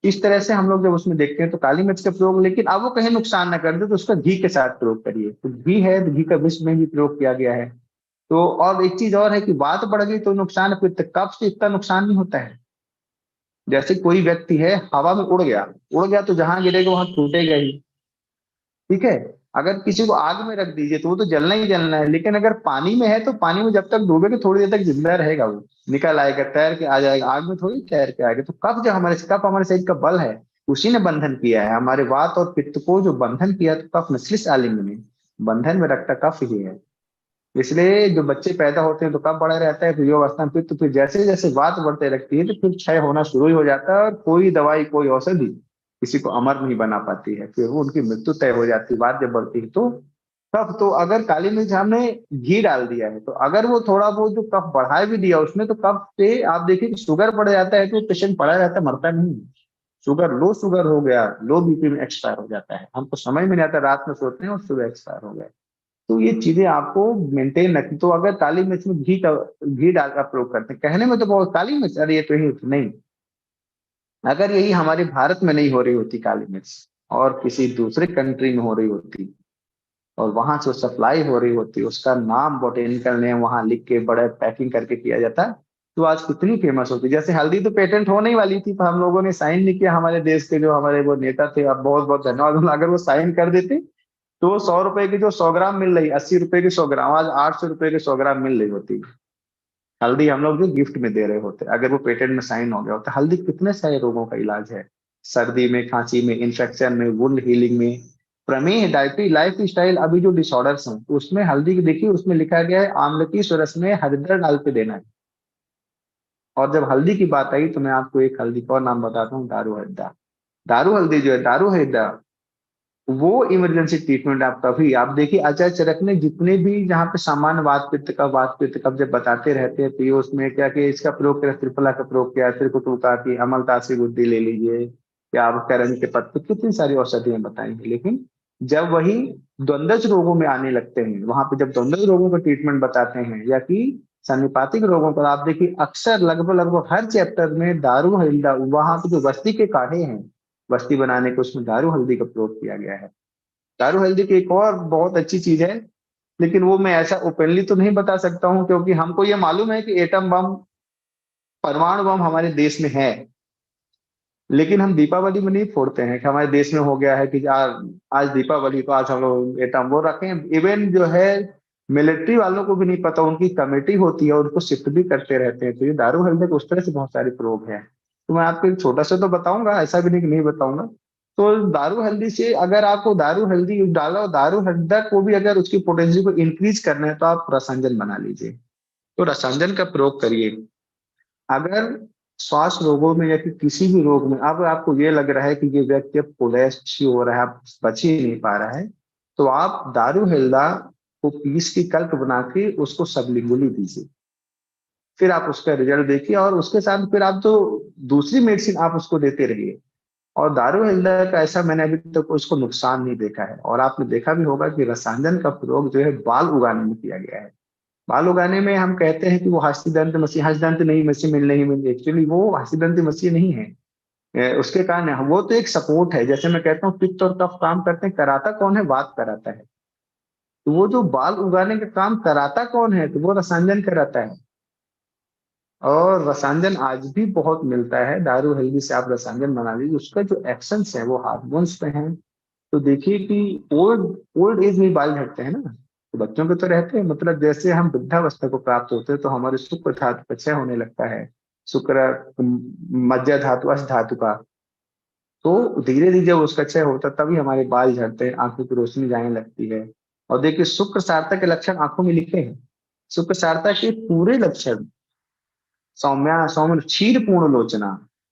इस तरह से हम लोग जब उसमें देखते हैं तो काली मिर्च का प्रयोग, लेकिन अब वो कहीं नुकसान ना कर दे तो उसका घी के साथ प्रयोग करिए। तो घी है तो घी का विष में भी प्रयोग किया गया है। तो और एक चीज और है कि बात बढ़ गई तो नुकसान है, फिर कफ से इतना नुकसान नहीं होता है। जैसे कोई व्यक्ति है हवा में उड़ गया तो जहां गिरेगा वहां टूटेगा ही, ठीक है। अगर किसी को आग में रख दीजिए तो वो तो जलना ही जलना है, लेकिन अगर पानी में है तो पानी में जब तक डूबेगा थोड़ी देर तक जिंदा रहेगा, वो निकल आएगा, तैर के आ जाएगा, आग में थोड़ी तैर के आएगा। तो कफ जो हमारे, कफ हमारे शरीर का बल है, उसी ने बंधन किया है। हमारे वात और पित्त को जो बंधन किया, तो कफ मस्लिष्क आलिंगन में बंधन में रखता कफ ही है। इसलिए जो बच्चे पैदा होते हैं तो कफ बढ़ा रहता है, फिर युवावस्था में पित्त, तो फिर जैसे जैसे वात बढ़ते रखती है तो फिर क्षय होना शुरू ही हो जाता है, और कोई दवाई कोई औषधि किसी को अमर नहीं बना पाती है, फिर वो उनकी मृत्यु तय हो जाती है, बात जब बढ़ती है तो। कफ तो अगर काली मिर्च हमने घी डाल दिया है, तो अगर वो थोड़ा बहुत जो कफ बढ़ा भी दिया उसमें, तो कफ से आप देखिए कि शुगर बढ़ जाता है, तो पेशेंट पड़ा रहता है, मरता नहीं। शुगर हो गया, लो बीपी में एक्सपायर हो जाता है, हमको समझ में नहीं आता, रात में सोते हैं और सुबह एक्सपायर हो गए। तो ये चीजें आपको मेंटेन रखनी। तो अगर काली मिर्च में घी डाल का प्रयोग करते हैं, कहने में तो बहुत काली मिर्च, अरे ये तो ही नहीं, अगर यही हमारे भारत में नहीं हो रही होती काली मिर्च, और किसी दूसरे कंट्री में हो रही होती, और वहां से सप्लाई हो रही होती, उसका नाम बोटेनिकल नेम वहां लिख के बड़े पैकिंग करके किया जाता, तो आज कितनी फेमस होती। जैसे हल्दी तो पेटेंट होने ही वाली थी, पर हम लोगों ने साइन नहीं किया, हमारे देश के जो हमारे वो नेता थे, अब बहुत बहुत धन्यवाद, अगर वो साइन कर देते तो 100 रुपए की जो 100 ग्राम मिल रही, 80 रुपए की 100 ग्राम, आज 800 रुपए की 100 ग्राम मिल रही होती। हल्दी हम लोग जो गिफ्ट में दे रहे होते, अगर वो पेटेंट में साइन हो गया होता। हल्दी कितने सारे रोगों का इलाज है, सर्दी में, खांसी में, इन्फेक्शन में, वुंड हीलिंग में, प्रमेह, डायबिटीज, लाइफ स्टाइल, अभी जो डिसऑर्डर्स हैं उसमें हल्दी की देखिए, उसमें लिखा गया है आम्ल की रस में हरिद्रा डाल के देना है। और जब हल्दी की बात आई तो मैं आपको एक हल्दी का और नाम बताता हूँ, दारू हल्दा। दारू हल्दी जो है, दारू हल्दा, वो इमरजेंसी ट्रीटमेंट आप कभी, आप देखिए आचार्य चरक ने जितने भी जहाँ पे सामान्य वात पित्त कफ जब बताते रहते हैं, तो ये उसमें क्या कि इसका प्रयोग किया, त्रिफला का प्रयोग किया, त्रिकुटुका की, अमलतासी बुद्धि ले लीजिए, या आप करण के पत्ते, कितनी सारी औषधियां बताएंगे। लेकिन जब वही द्वंद्वज रोगों में आने लगते हैं, वहां पे जब द्वंद्वज रोगों का ट्रीटमेंट बताते हैं, या कि सन्निपातिक रोगों पर, आप देखिए अक्सर लगभग लगभग हर चैप्टर में दारू हल्दा, वहां पे जो बस्ती के काढ़े हैं, बस्ती बनाने को, उसमें दारू हल्दी का प्रयोग किया गया है। दारू हल्दी की एक और बहुत अच्छी चीज है, लेकिन वो मैं ऐसा ओपनली तो नहीं बता सकता हूँ, क्योंकि हमको ये मालूम है कि एटम बम, परमाणु बम हमारे देश में है, लेकिन हम दीपावली में नहीं फोड़ते हैं कि हमारे देश में हो गया है कि आज दीपावली तो आज हम लोग एटम वो रखें। इवन जो है मिलिट्री वालों को भी नहीं पता, उनकी कमेटी होती है, उनको शिफ्ट भी करते रहते हैं। तो ये दारू हल्दी को उस तरह से बहुत सारे प्रयोग हैं। तो मैं आपको एक छोटा सा तो बताऊंगा, ऐसा भी नहीं कि नहीं बताऊंगा। तो दारू हल्दी से, अगर आपको दारू हल्दी डालो, दारू हल्दा को भी अगर उसकी पोटेंशियल को इंक्रीज करना है, तो आप रसांजन बना लीजिए, तो रसांजन का प्रयोग करिए। अगर श्वास रोगों में या फिर किसी भी रोग में अब आपको ये लग रहा है कि ये व्यक्ति अब कोलेस्ट्री हो रहा है, आप बच ही नहीं पा रहा है, तो आप दारू हिल्दा को पीस की कल्प बना के उसको सबलिंगुली दीजिए। फिर आप उसका रिजल्ट देखिए और उसके साथ फिर आप जो दूसरी मेडिसिन आप उसको देते रहिए। और दारू हल्दा का ऐसा मैंने अभी तक उसको नुकसान नहीं देखा है। और आपने देखा भी होगा कि रसायन का प्रयोग जो है बाल उगाने में किया गया है। बाल उगाने में हम कहते हैं कि वो हस्तिदंत मशीन, हस्तदंत नहीं मशीन मिल नहीं मिली, एक्चुअली वो हस्तिदंत मशीन नहीं है। उसके कारण वो तो एक सपोर्ट है। जैसे मैं कहता हूँ पित्त और कफ काम करते हैं, कराता कौन है? वात कराता है। तो वो जो बाल उगाने का काम कराता कौन है? तो वो रसायन कराता है। और रसायन आज भी बहुत मिलता है, दारू हल्दी से आप रसायन बना लीजिए, उसका जो एक्शंस है वो हार्मोन्स पे हैं। तो देखिए कि ओल्ड ओल्ड एज में बाल झड़ते हैं ना, तो बच्चों के तो रहते हैं, मतलब जैसे हम वृद्धावस्था को प्राप्त होते हैं तो हमारे शुक्र धातु का क्षय होने लगता है, शुक्र मज्जा धातु अष्ट धातु का। तो धीरे धीरे जब उसका क्षय होता है तभी हमारे बाल झड़ते हैं, आंखों की रोशनी जाने लगती है। और देखिए शुक्र सारता के लक्षण आंखों में लिखे हैं। शुक्र सारता के पूरे लक्षण, सौम्या सौम्य क्षीर पूर्ण लोचना,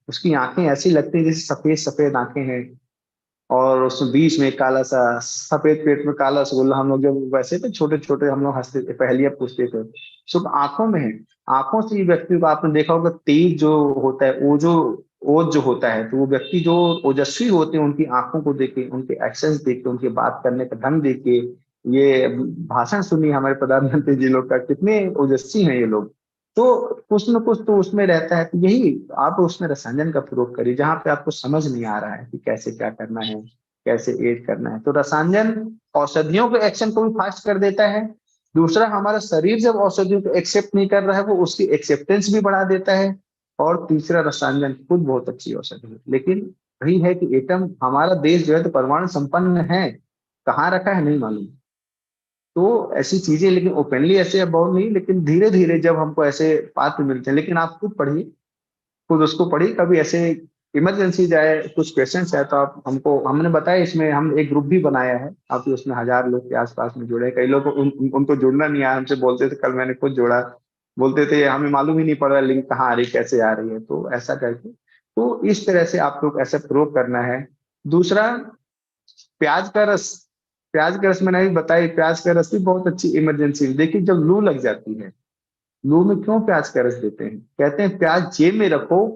उसकी आंखें ऐसी लगती है जैसे सफेद सफेद आंखें हैं। और उसमें बीच में काला सा सफेद पेट में काला रसगुल्ला, हम लोग जब वैसे थे छोटे छोटे हम लोग हंसते थे, पहेलियां पूछते थे। शुभ आंखों में है। आंखों से ही व्यक्ति को आपने देखा होगा तेज जो होता है, वो जो ओज जो होता है, तो वो व्यक्ति जो ओजस्वी होते हैं उनकी आंखों को देख के, उनके एक्शंस देख के, उनके बात करने का ढंग देख के, ये भाषण सुनिए हमारे प्रधानमंत्री जी लोग का, कितने ओजस्वी हैं ये लोग। तो कुछ न कुछ तो उसमें रहता है। तो यही आप उसमें रसायन का प्रयोग करिए जहां पे आपको समझ नहीं आ रहा है कि कैसे क्या करना है, कैसे एड करना है। तो रसायन औषधियों के एक्शन को भी फास्ट कर देता है। दूसरा, हमारा शरीर जब औषधियों को एक्सेप्ट नहीं कर रहा है वो उसकी एक्सेप्टेंस भी बढ़ा देता है। और तीसरा, रसायन खुद बहुत अच्छी औषधि है, लेकिन वही है कि एटम, हमारा देश जो है तो परमाणु संपन्न है, कहाँ रखा है नहीं मालूम। तो ऐसी चीजें, लेकिन ओपनली ऐसे अबाउट नहीं, लेकिन धीरे धीरे जब हमको ऐसे पात्र मिलते हैं। लेकिन आप खुद पढ़िए, खुद उसको पढ़िए, कभी ऐसे इमरजेंसी जाए, कुछ क्वेश्चन है तो आप हमको, हमने बताया इसमें हम एक ग्रुप भी बनाया है, आप उसमें 1000 लोग के आसपास में जुड़े। कई लोग उनको जुड़ना नहीं आया, हमसे बोलते थे, कल मैंने खुद जोड़ा, बोलते थे हमें मालूम ही नहीं पड़ रहा लिंक कहाँ आ रही कैसे आ रही है, तो ऐसा करके। तो इस तरह से आप लोग ऐसा प्रयोग करना है। दूसरा, प्याज का रस, प्याज का रस मैंने अभी बताया, प्याज का रस भी बहुत अच्छी इमरजेंसी। देखिए जब लू लग जाती है, लू में क्यों प्याज का रस देते हैं? कहते हैं प्याज जेब में रखो,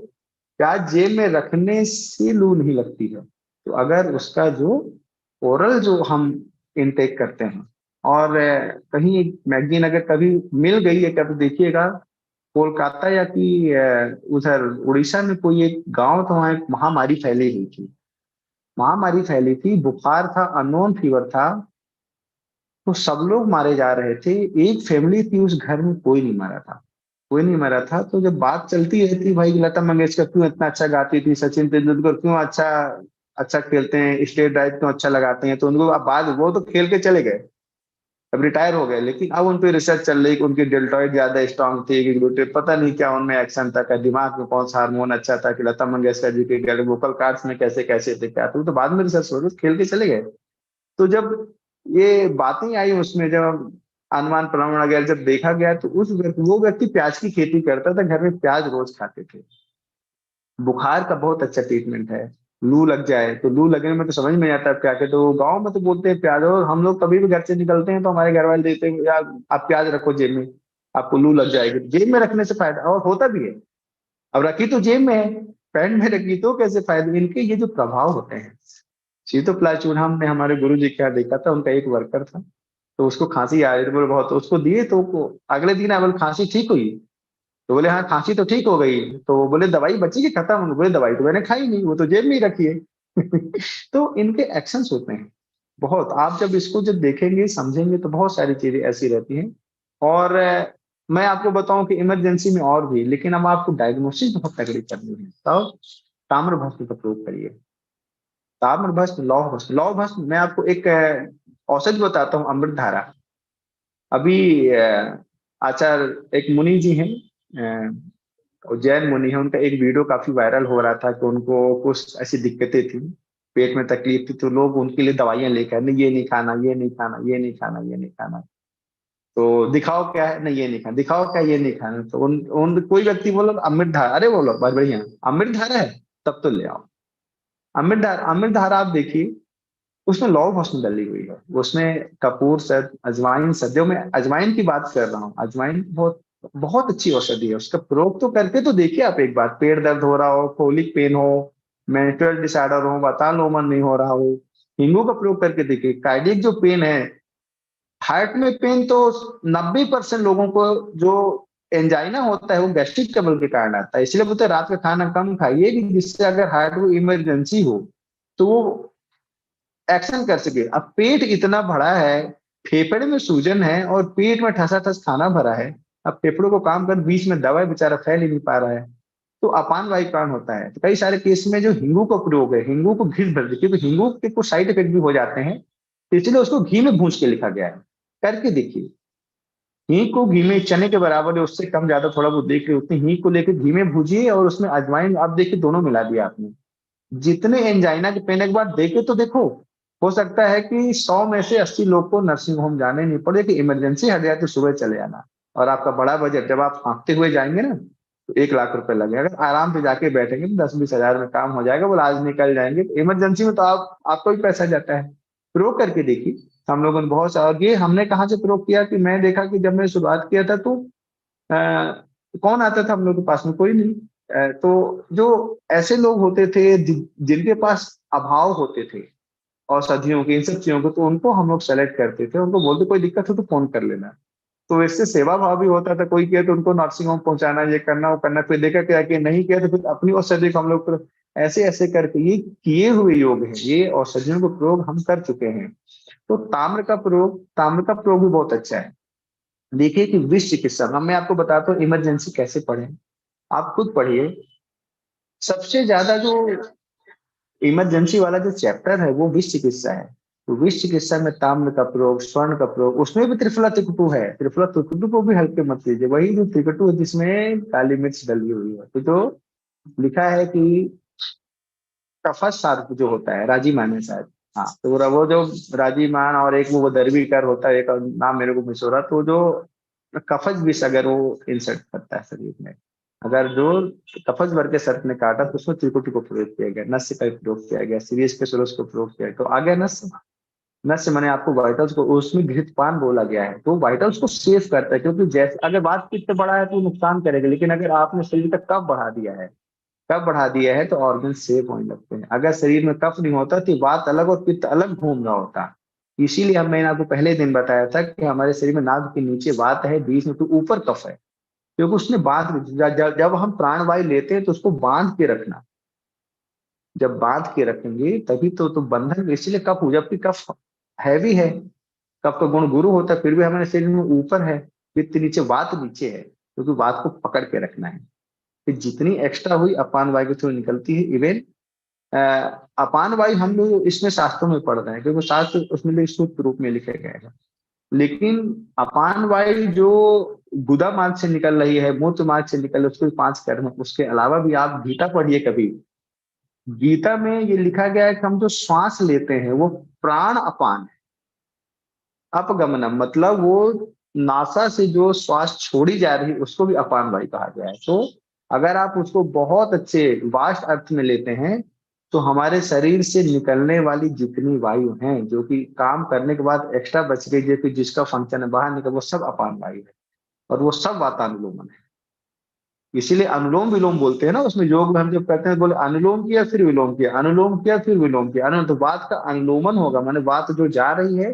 प्याज जेब में रखने से लू नहीं लगती है। तो अगर उसका जो ओरल जो हम इनटेक करते हैं, और कहीं मैगजीन अगर कभी मिल गई है कभी देखिएगा, कोलकाता या कि उधर उड़ीसा में कोई एक गांव था, वहां एक महामारी फैली हुई थी। महामारी फैली थी, बुखार था, अननोन फीवर था, तो सब लोग मारे जा रहे थे। एक फैमिली थी उस घर में, कोई नहीं मरा था, कोई नहीं मरा था। तो जब बात चलती रहती भाई, लता मंगेशकर क्यों इतना अच्छा गाती थी, सचिन तेंदुलकर क्यों अच्छा अच्छा खेलते हैं, स्टेट ड्राइव क्यों अच्छा लगाते हैं, तो उनको अब बाद, वो तो खेल के चले गए, अब रिटायर हो गए, लेकिन अब उन पे रिसर्च चल रही कि उनकी डेल्टॉइड ज्यादा स्ट्रांग थी कि ग्लूटेन, पता नहीं क्या उनमें एक्शन था, क्या दिमाग में कौन सा हार्मोन अच्छा था, कि लता मंगेशकर जी के वोकल कार्ड्स में कैसे कैसे थे क्या, तो बाद में रिसर्च हो गई, खेल के चले गए। तो जब ये बातें आई उसमें, जब अनुमान प्रमाण वगैरह जब देखा गया, तो उस व्यक्ति, वो व्यक्ति प्याज की खेती करता था, घर में प्याज रोज खाते थे। बुखार का बहुत अच्छा ट्रीटमेंट है। लू लग जाए तो, लू लगने में तो समझ में आता है क्या कहते, तो गाँव में तो बोलते हैं प्याज, और हम लोग कभी भी घर से निकलते हैं तो हमारे घर वाले देते हैं यार आप प्याज रखो जेब में, आपको लू लग जाएगी। जेब में रखने से फायदा, और होता भी है। अब रखी तो जेब में है, पैंट में रखी तो कैसे फायदे, इनके ये जो प्रभाव होते हैं। शीतोप्लाचूर्णम हमने हमारे गुरु जी के यहाँ देखा था, उनका एक वर्कर था, तो उसको खांसी आ रही थी, बोले बहुत, तो उसको दिए, तो अगले दिन बोले खांसी ठीक हुई, तो बोले हाँ खांसी तो ठीक हो गई, तो बोले दवाई बची कि खत्म? बोले दवाई तो मैंने खाई नहीं, वो तो जेब में ही रखी है। तो इनके एक्शंस होते हैं बहुत। आप जब इसको जब देखेंगे समझेंगे तो बहुत सारी चीजें ऐसी रहती हैं। और मैं आपको बताऊं कि इमरजेंसी में और भी, लेकिन अब आपको डायग्नोसिस बहुत तगड़ी करनी है, तब ताम्र भस्म का प्रयोग करिए। ताम्र भस्म, लौह भस्म, लौह भस्म, मैं आपको एक औषधि बताता हूँ, अमृत धारा। अभी आचार्य एक मुनि जी हैं, जैन मुनि है, उनका एक वीडियो काफी वायरल हो रहा था कि उनको कुछ ऐसी दिक्कतें थी, पेट में तकलीफ थी, तो लोग उनके लिए दवाइयां लेकर, नहीं ये नहीं खाना, ये नहीं खाना, ये नहीं खाना, ये नहीं खाना। तो दिखाओ क्या है, नहीं ये नहीं खाना, दिखाओ क्या, ये नहीं खाना। तो उन कोई व्यक्ति बोलो अमृत धारा, अरे बोलो बहुत बढ़िया अमृत धारा है, तब तो ले आओ। अमृत धारा आप देखिए, उसमें लौंग भस्म डली हुई है, उसमें कपूर शहद, अजवाइन, सदियों में अजवाइन की बात कर रहा हूँ। अजवाइन बहुत बहुत अच्छी औषधि है, उसका प्रयोग तो करके तो देखिए आप एक बार। पेट दर्द हो रहा हो, कोलिक पेन हो, मेंस्ट्रुअल डिसऑर्डर हो, वातानुलोमन नहीं हो रहा हो, हींगू का प्रयोग करके देखिए। कार्डियक जो पेन है, हार्ट में पेन तो 90% लोगों को जो एंजाइना होता है वो गैस्ट्रिक ट्रबल के कारण आता है। इसलिए बोलते हैं रात का खाना कम खाइए, कि जिससे अगर हार्ट को इमरजेंसी हो तो वो एक्शन कर सके। अब पेट इतना बड़ा है, फेफड़े में सूजन है और पेट में ठसा ठस खाना भरा है, अब फेफड़ों को काम कर, बीच में दवा बेचारा फैल ही नहीं पा रहा है, तो अपान वायु कारण होता है। तो कई सारे केस में जो हिंगू का प्रयोग है, हिंगू को घी भर देखिए, क्योंकि हिंगू के कुछ साइड इफेक्ट भी हो जाते हैं, तो इसलिए उसको घी में भूज के लिखा गया है। करके देखिए, हींग को घी में चने के बराबर है, उससे कम ज्यादा थोड़ा बहुत देख रहे होते हैं, हींग को लेकर घी में भूजिए और उसमें अजवाइन आप देखिए दोनों मिला दिया आपने। जितने एंजाइना के पेन, एक बार देखे तो देखो, हो सकता है कि 100 में से 80 लोग को नर्सिंग होम जाने नहीं पड़े, कि इमरजेंसी हट जाए तो सुबह चले आना। और आपका बड़ा बजट, जब आप हाँकते हुए जाएंगे ना तो 1 लाख रुपए लगेगा। अगर आराम से जाके बैठेंगे तो 10-20 हजार में काम हो जाएगा, बोला आज निकल जाएंगे। इमरजेंसी में तो आपको भी पैसा जाता है। प्रयोग करके देखिए, हम लोगों ने बहुत सारा, ये हमने कहाँ से प्रयोग किया, कि मैं देखा कि जब मैंने शुरुआत किया था तो कौन आता था हम लोग के पास में, कोई नहीं। तो जो ऐसे लोग होते थे जिनके पास अभाव होते थे औषधियों के, इन सब चीजों को, तो उनको हम लोग सेलेक्ट करते थे, उनको बोलते कोई दिक्कत हो तो फोन कर लेना। तो इससे सेवा भाव भी होता था, कोई किया तो उनको नर्सिंग होम पहुंचाना, ये करना वो करना, फिर देखा क्या कि नहीं किया तो फिर अपनी औषधि को हम लोग ऐसे ऐसे करके ये किए हुए योग है, ये औषधियों का प्रयोग हम कर चुके हैं। तो ताम्र का प्रयोग भी बहुत अच्छा है। देखिए कि विष चिकित्सा, अब मैं आपको बताता हूँ इमरजेंसी कैसे पढ़े, आप खुद पढ़िए। सबसे ज्यादा जो इमरजेंसी वाला जो चैप्टर है वो विष चिकित्सा है। तो विष चिकित्सा में ताम्र का प्रयोग, स्वर्ण का प्रयोग, उसमें भी त्रिफला त्रिकटु है। त्रिफला त्रिकटु को भी हल्के मत लीजिए, वही जो त्रिकटु है जिसमें काली मिर्च डली हुई है। तो जो लिखा है कि कफस सार्प जो होता है, राजीमान है शायद, हाँ, तो वो जो राजीमान और एक वो दरबीकर होता है, एक और नाम मेरे को मिस हो रहा, तो जो कफज विष अगर वो इंसर्ट करता है शरीर में, अगर जो कफज भर के सर्प ने काटा तो उसमें त्रिकुटी को प्रयोग किया गया, नस्य का प्रयोग किया गया, सीरियस के सुरस को प्रयोग किया गया, तो आ गया नस्य। नस्य मैंने आपको वाइटल्स को, उसमें घृतपान बोला गया है, तो वाइटल्स को सेव करता है। क्योंकि जैसे अगर बात पित्त बढ़ा है तो नुकसान करेगा, लेकिन अगर आपने शरीर का कफ बढ़ा दिया है, कफ बढ़ा दिया है तो ऑर्गन सेव होने लगते हैं। अगर शरीर में कफ नहीं होता तो वात अलग और पित्त अलग घूम रहा होता। इसीलिए मैंने आपको पहले दिन बताया था कि हमारे शरीर में नाभ के नीचे वात है, बीच में तो ऊपर कफ है, क्योंकि उसने बांध, जब हम प्राणवायु लेते हैं तो उसको बांध के रखना, जब बांध के रखेंगे तभी तो बंधन, इसीलिए कफ, जबकि कफ हैवी है, कफ का गुण गुरु होता है, फिर भी हमारे शरीर में ऊपर है, पित्त नीचे, वात नीचे है, क्योंकि वात को पकड़ के रखना है। फिर जितनी एक्स्ट्रा हुई अपान वायु के थ्रू निकलती है। इवन अपान वायु हम लोग इसमें शास्त्रों में पढ़ रहे हैं, क्योंकि शास्त्र उसमें भी सूत्र रूप में लिखे गए हैं। लेकिन अपान वायु जो गुदा मार्ग से निकल रही है, मूत्र मार्ग से निकल रही है, उसके भी 5 कर्म है। उसके अलावा भी आप गीता पढ़िए कभी, गीता में ये लिखा गया है कि हम जो श्वास लेते हैं वो प्राण अपान है। अपगमनम मतलब वो नासा से जो श्वास छोड़ी जा रही है उसको भी अपान वायु कहा गया है। तो अगर आप उसको बहुत अच्छे वास्ट अर्थ में लेते हैं तो हमारे शरीर से निकलने वाली जितनी वायु हैं जो कि काम करने के बाद एक्स्ट्रा बच गई, जो कि जिसका फंक्शन है बाहर निकल, वो सब अपान वायु है और वो सब वातानुलोमन है। इसीलिए अनुलोम विलोम बोलते हैं ना, उसमें योग में हम जब कहते हैं, बोले अनुलोम किया फिर विलोम किया, अनुलोम किया फिर विलोम किया, अनुलोम, तो वात का अनुलोमन होगा, माने वात जो जा रही है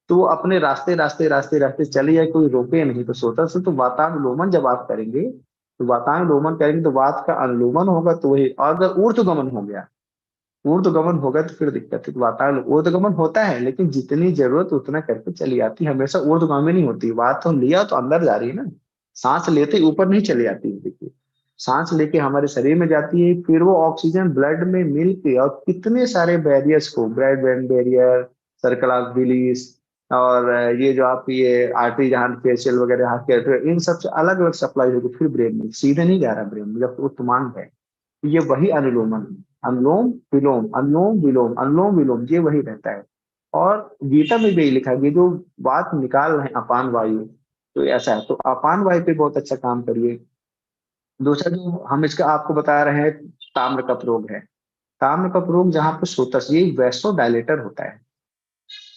तो वो अपने रास्ते रास्ते रास्ते रास्ते चली जाए, कोई रोके नहीं। तो सोता से तो वातानुलोमन जब आप करेंगे, तो वातानुलोमन करेंगे तो वात का अनुलोमन होगा, तो वही। और अगर ऊर्ध्वगमन हो गया, ऊर्ध्वगमन होगा तो फिर दिक्कत है। तो ऊर्ध्वगमन होता है, लेकिन जितनी जरूरत उतना करके चली आती है, हमेशा ऊर्ध्वगामी नहीं होती। वात तो लिया तो अंदर जा रही है ना, सांस लेते ही ऊपर नहीं चली जाती है। देखिए, सांस लेके हमारे शरीर में जाती है, फिर वो ऑक्सीजन ब्लड में मिल के और कितने सारे बैरियर्स को, blood brain barrier, circle of Willis, और ये जो आप ये आर्टरी जहां फेशियल वगैरह हाथ के, इन सबसे अलग अलग सप्लाई होगी, फिर ब्रेन में, सीधे नहीं जा रहा ब्रेन में, जब वो तुमांग है। ये वही अनुलोमन है, अनुलोम विलोम, अनुलोम विलोम, अनुलोम विलोम, ये वही रहता है। और गीता में भी लिखा है, ये जो बात निकाल रहे हैं अपान वायु, तो ऐसा है, तो अपान वायु पे बहुत अच्छा काम करिए। दूसरा जो हम इसका आपको बता रहे हैं, ताम्र कफ रोग है। ताम्र कफ रोग जहाँ पे सोतस, ये वैसो डायलेटर होता है।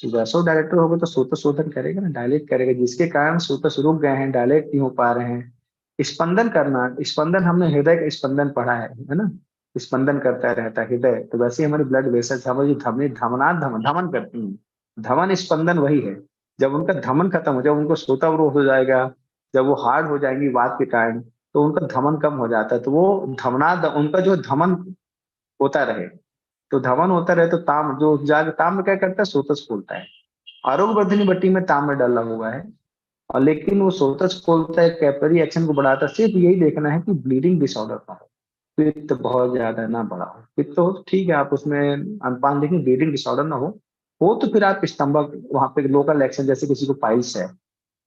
वैसो डायलेटर होगा तो सोतस शोधन करेगा ना, डायलेट करेगा, जिसके कारण सोतस रुक गए हैं, डायलेट नहीं हो पा रहे हैं। स्पंदन करना, स्पंदन हमने हृदय का स्पंदन पढ़ा है ना, स्पंदन करता रहता है हृदय, तो वैसे ही हमारी ब्लड वेसल्स, हमारी धमनी, धमना धमन धमन करती हैं, धमन स्पंदन वही है। जब उनका धमन खत्म हो, जब उनको श्रोता रोग हो जाएगा, जब वो हार्ड हो जाएंगी वात के कारण, तो उनका धमन कम हो जाता है, तो वो धमना उनका जो धमन होता रहे, तो धमन होता रहे, तो ताम जो जाग ताम्र क्या करता है, सोतस खोलता है। आरोग्य वर्धिनी बट्टी में ताम्र डाला हुआ है, और लेकिन वो सोतस खोलता है, कैपिलरी एक्शन को बढ़ाता है। सिर्फ यही देखना है कि ब्लीडिंग डिसऑर्डर ना हो, पित्त बहुत ज्यादा ना बढ़ा हो। पित्त हो तो ठीक है, आप उसमें अनपान, लेकिन ब्लीडिंग डिसऑर्डर ना हो तो फिर आप स्तंभक वहां पे लोकल एक्शन, जैसे किसी को पाइल्स है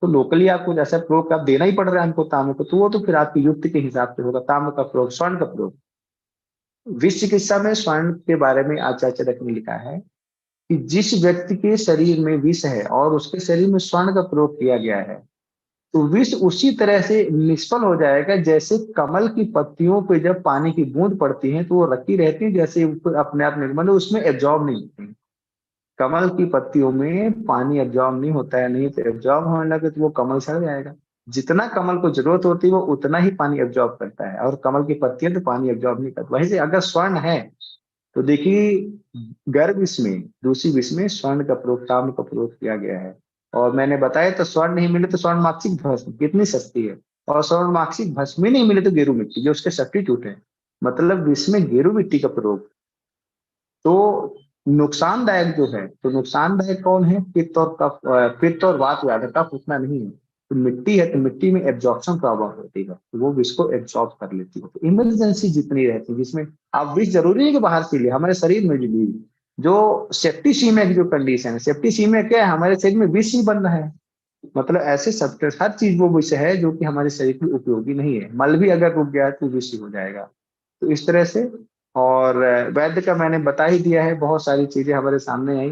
तो लोकली आपको जैसा प्रयोग आप देना ही पड़ रहा है हमको ताम्र को, तो वो तो फिर आपकी युक्ति के हिसाब से होगा। ताम्र का प्रयोग, स्वर्ण का प्रयोग, विष चिकित्सा में स्वर्ण के बारे में आचार्य चरक ने लिखा है कि जिस व्यक्ति के शरीर में विष है और उसके शरीर में स्वर्ण का प्रयोग किया गया है, तो विष उसी तरह से निष्फल हो जाएगा जैसे कमल की पत्तियों पे जब पानी की बूंद पड़ती है तो वो रखी रहती है, जैसे ऊपर अपने आप निर्मल, उसमें एब्जॉर्ब नहीं होती। कमल की पत्तियों में पानी एब्जॉर्ब नहीं होता है, नहीं तो एब्जॉर्ब होने लगे तो वो कमल सड़ जाएगा। जितना कमल को जरूरत होती है वो उतना ही पानी एब्जॉर्ब करता है, और कमल की पत्तियां तो पानी एब्जॉर्ब नहीं करती। वैसे अगर स्वर्ण है तो देखिए, गर्भ इसमें, दूसरी विष में स्वर्ण का प्रयोग, ताम्र का प्रयोग किया गया है। और मैंने बताया तो स्वर्ण नहीं मिले तो स्वर्ण मार्क्सिक भस्म कितनी सस्ती है, और स्वर्ण मार्क्सिक भस्म ही नहीं मिले तो गेरू मिट्टी, जो उसके सब्स्टिट्यूट है। मतलब इसमें गेरू मिट्टी का प्रयोग तो नुकसानदायक जो है, तो नुकसानदायक कौन है, पित्त और कफ, पित्त और वात ज्यादा, कफ उतना नहीं है। तो मिट्टी है, तो मिट्टी में एब्जॉर्प्शन प्रॉब्लम होती है, तो वो विष को एब्जॉर्ब कर लेती है। तो इमरजेंसी जितनी रहती है, जिसमें आप विष जरूरी नहीं कि बाहर से ले, हमारे शरीर में भी जो सेप्टिसीमिया की जो कंडीशन है, सेप्टिसीमिया क्या है, हमारे शरीर में विष ही बन रहा है। मतलब ऐसे सब हर चीज वो विष है जो कि हमारे शरीर में उपयोगी नहीं है। मल भी अगर रुक गया तो विष ही हो जाएगा। तो इस तरह से, और वैद्य का मैंने बता ही दिया है, बहुत सारी चीजें हमारे सामने आई,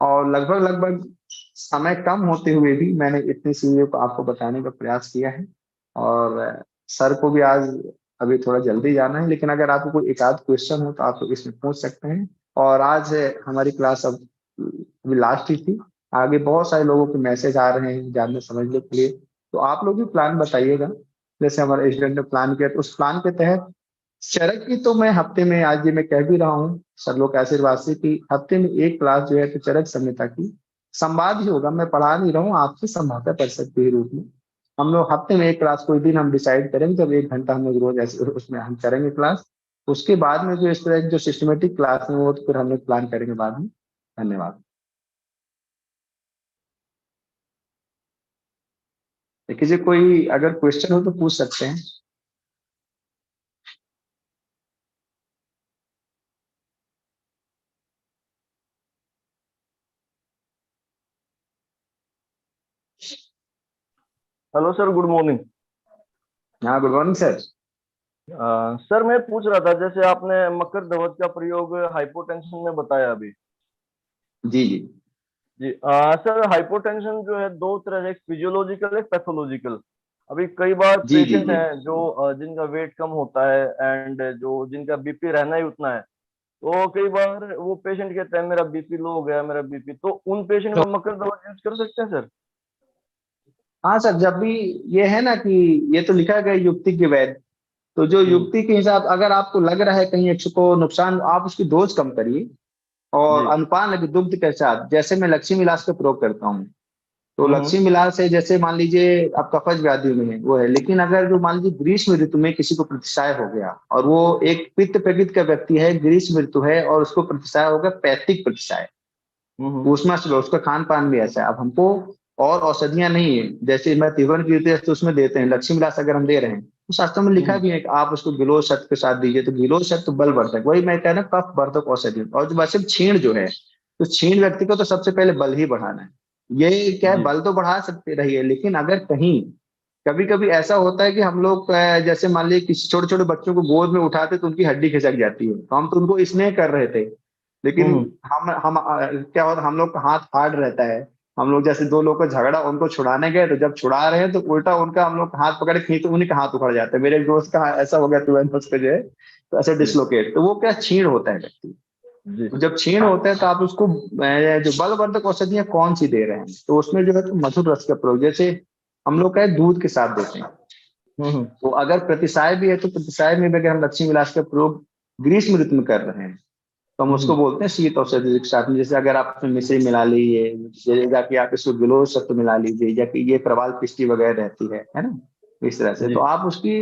और लगभग लगभग समय कम होते हुए भी मैंने इतनी चीजों को आपको बताने का प्रयास किया है। और सर को भी आज अभी थोड़ा जल्दी जाना है, लेकिन अगर आपको कोई एक आध क्वेश्चन हो तो आप लोग इसमें पूछ सकते हैं। और आज हमारी क्लास अब अभी लास्ट ही थी, आगे बहुत सारे लोगों के मैसेज आ रहे हैं जानने समझने के लिए, तो आप लोग भी प्लान बताइएगा। जैसे हमारे स्टूडेंट ने प्लान किया, तो उस प्लान के तहत चरक की तो मैं हफ्ते में, आज ये मैं कह भी रहा हूँ सर लोग के आशीर्वाद से, कि हफ्ते में एक क्लास जो है तो चरक संहिता की संवाद ही होगा। मैं पढ़ा नहीं रहा हूँ, आपसे संवाद परिषद के रूप में हम लोग हफ्ते में एक क्लास, कोई दिन हम डिसाइड करेंगे, जब 1 घंटा हम लोग रोज ऐसे उसमें हम करेंगे क्लास। उसके बाद में जो इस तरह की जो सिस्टमेटिक क्लास है वो तो फिर हम लोग प्लान करेंगे बाद में। धन्यवाद। किसी कोई अगर क्वेश्चन हो तो पूछ सकते हैं। Hello sir, good morning. हाँ, गुड मॉर्निंग सर। सर मैं पूछ रहा था, जैसे आपने मकर धवज का प्रयोग हाइपोटेंशन में बताया अभी। जी जी जी सर, हाइपोटेंशन जो है दो तरह से, एक फिजियोलॉजिकल, एक पैथोलॉजिकल। अभी कई बार जी जी पेशेंट जी हैं जो जिनका वेट कम होता है एंड जो जिनका बीपी रहना ही उतना है, तो कई बार वो पेशेंट कहते हैं मेरा बीपी लो हो गया, मेरा बीपी, तो उन पेशेंट को मकर धवज यूज कर सकते हैं सर? हाँ सर, जब भी ये है ना कि ये तो लिखा गया युक्ति के वैध, तो जो हम्म। युक्ति के हिसाब, अगर आपको लग रहा है कहीं एक्स को नुकसान, आप उसकी डोज कम करिए। और जी। अनुपान लगे दुग्ध के साथ, जैसे मैं लक्ष्मी विलास का प्रयोग करता हूँ, तो लक्ष्मी विलास है, जैसे मान लीजिए आप कफज व्याधि में है वो है, लेकिन अगर जो मान लीजिए ग्रीष्म ऋतु में किसी को प्रतिशाय हो गया, और वो एक पित्त प्रकृति का व्यक्ति है, ग्रीष्म ऋतु है और उसको प्रतिशाय हो गया, पैतृक प्रतिशाय, उसमें से उसका खान पान भी ऐसा है। अब हमको और औषधियां नहीं है, जैसे मैं तीवन कीर्ति तो उसमें देते हैं, लक्ष्मी विलास अगर हम दे रहे हैं तो शास्त्रों में लिखा भी है कि आप उसको गिलोय शक्त के साथ दीजिए, तो गिलोय शक्त बल वर्धक, वही मैं कह रहा हूँ कफ वर्धक औषधि। और जो वैसे छीण जो है, तो छीण व्यक्ति को तो सबसे पहले बल ही बढ़ाना है। ये क्या है, जी। बल तो बढ़ा सकते रहिए, लेकिन अगर कहीं कभी कभी ऐसा होता है कि हम लोग जैसे मान लीजिए किसी छोटे छोटे बच्चों को गोद में उठाते तो उनकी हड्डी खिसक जाती है, तो हम तो उनको स्नेह कर रहे थे, लेकिन हम क्या होता, हम लोग का हाथ हार्ड रहता है, हम लोग जैसे दो लोग का झगड़ा, उनको छुड़ाने गए तो जब छुड़ा रहे हैं तो उल्टा उनका हम लोग हाथ पकड़ के, तो उन्हीं का हाथ उखड़ जाता है। मेरे एक दोस्त का ऐसा हो गया तुरंत उसको जो है तो ऐसे डिसलोकेट। तो वो क्या छीण होता है व्यक्ति, जी तो जब छीण होता है तो आप उसको जो बलवर्धक औषधियां कौन सी दे रहे हैं, तो उसमें जो है तो मधुर रस का प्रयोग, जैसे हम लोग का दूध के साथ देते हैं। तो अगर प्रतिसाय भी है तो प्रतिसाय में भी अगर हम लक्ष्मी विलास का प्रयोग ग्रीष्म ऋतु में कर रहे हैं तो हम उसको बोलते हैं शीत औषधि के साथ में। जैसे अगर आप उसमें मिश्री मिला लीजिए, जैसे कि आप इसको गिलोय सत्व मिला लीजिए, या कि ये प्रवाल पिष्टी वगैरह रहती है ना, इस तरह से जी तो आप उसकी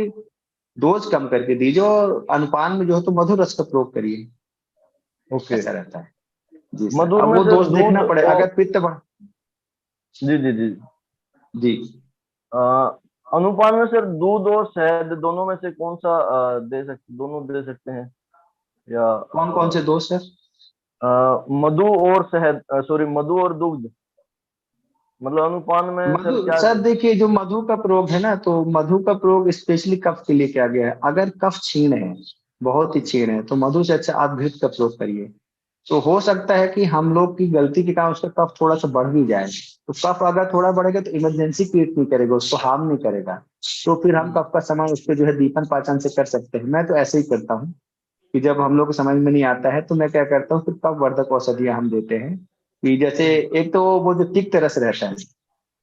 डोज कम करके दीजिए और अनुपान में जो है तो मधुर रस का प्रयोग करिए, ओके। ऐसा रहता है। जी सर, मधुर अब में वो सर दोष दूध देखना पड़े और अगर पित्त बढ़। जी जी जी जी अ, अनुपान में सर दूध और शहद दोनों में से कौन सा दोनों दे सकते हैं या कौन कौन से दोष सर? मधु और शहद, सॉरी मधु और दुग्ध, मतलब अनुपान में मधु सर क्या सर देखिए, जो मधु का प्रयोग है ना, तो मधु का प्रयोग स्पेशली कफ के लिए किया गया है। अगर कफ क्षीण है, बहुत ही क्षीण है, तो मधु से अच्छा आप घृत का प्रयोग करिए। तो हो सकता है कि हम लोग की गलती के कारण उसका कफ थोड़ा सा बढ़ भी जाए। तो कफ अगर थोड़ा बढ़ेगा तो इमरजेंसी क्रिएट नहीं करेगा, उसको हार्म नहीं करेगा। तो फिर हम कफ का समय उस पर जो है दीपन पाचन से कर सकते हैं। मैं तो ऐसे ही करता हूँ कि जब हम लोग को समझ में नहीं आता है तो मैं क्या करता हूँ, फिर कफ वर्धक औषधियां हम देते हैं। कि जैसे एक तो वो जो तिक्त रस रहता है,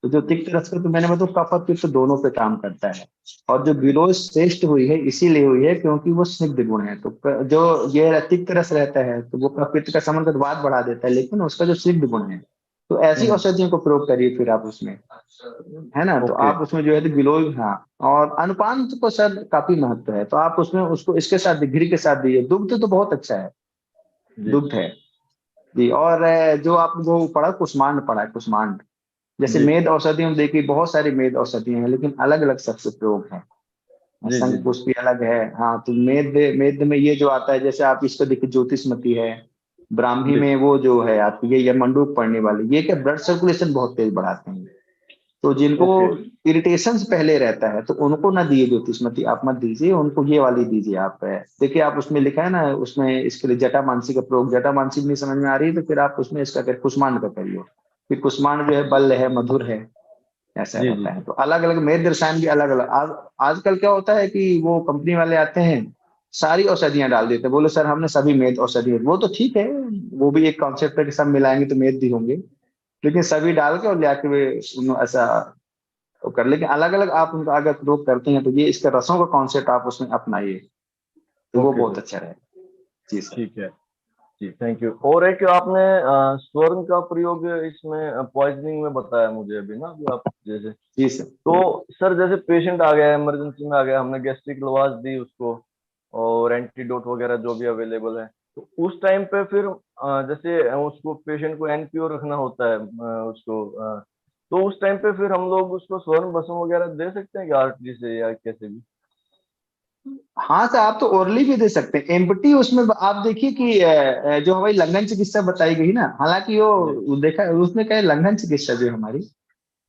तो जो तिक्त रस का तो मैंने मतलब कफ और पित्त दोनों पे काम करता है। और जो गिलोय श्रेष्ठ हुई है इसीलिए हुई है क्योंकि वो स्निग्ध गुण है। तो जो ये तिक्त रस रहता है तो वो कफ पित्त का संबंध वात बढ़ा देता है, लेकिन उसका जो स्निग्ध गुण है, तो ऐसी औषधियों को प्रयोग करिए फिर आप उसमें, है ना। तो ओके आप उसमें जो है तो गिलोय, हाँ। और अनुपान को सर काफी महत्व है, तो आप उसमें उसको इसके साथ घी के साथ दीजिए। दुग्ध तो बहुत अच्छा है, जी दुग्ध है जी। और जो आप वो पढ़ा कुष्मांड, पढ़ा है कुष्मांड, जैसे जी मेद औषधि हम देखिए, बहुत सारी मेद औषधियां हैं लेकिन अलग अलग सबसे प्रयोग है। जी जी शंख जी पुष्पी अलग है, हाँ। तो मेद मेद में ये जो आता है, जैसे आप इसको देखिए ज्योतिषमती है, ब्राह्मी जी में वो जो है आपकी ये मंडूक पड़ने वाली, ये क्या ब्लड सर्कुलेशन बहुत तेज बढ़ाते हैं। तो जिनको ओके इरिटेशन पहले रहता है तो उनको ना दिए ज्योतिषमती, आप मत दीजिए उनको, ये वाली दीजिए आप। देखिए आप उसमें लिखा है ना, उसमें इसके लिए जटा मानसी का प्रयोग, जटा मानसी नहीं समझ में आ रही है तो फिर आप उसमें इसका कुष्मांड का करिए। फिर कुष्मांड जो है बल है, मधुर है, ऐसा जी जी रहता है। तो अलग अलग मेद रसायन भी अलग अलग। आजकल क्या होता है कि वो कंपनी वाले आते हैं, सारी औषधियां डाल देते हैं, बोले सर हमने सभी मेद औषधि, वो तो ठीक है, वो भी एक कॉन्सेप्ट है कि सब मिलाएंगे तो मेद भी होंगे, लेकिन सभी डाल के और ले आके वे ऐसा तो कर। लेकिन अलग अलग आप उनका अगर प्रयोग करते हैं तो ये इसका रसों का कॉन्सेप्ट आप उसमें अपनाइए, तो वो ओके बहुत सर अच्छा रहेगा। जी सर। ठीक है जी थैंक यू। और एक आपने स्वर्ण का प्रयोग इसमें पॉइजनिंग में बताया मुझे अभी ना, अभी आप जैसे, जी सर। तो सर जैसे पेशेंट आ गया, इमरजेंसी में आ गया, हमने गैस्ट्रिक लवास दी उसको और एंटीडोट वगैरह जो भी अवेलेबल है, तो उस टाइम पे फिर जैसे उसको पेशेंट को एनपीओ रखना होता है उसको तो उस टाइम पे फिर हम लोग उसको स्वर्ण भस्म वगैरह दे सकते हैं कि आरटी से या कैसे भी? हाँ सर, आप तो ओरली भी दे सकते हैं एम्पटी। उसमें आप देखिए कि जो हमारी लंघन चिकित्सा बताई गई ना, हालांकि जी वो देखा उसमें क्या है, लंघन चिकित्सा जो है हमारी,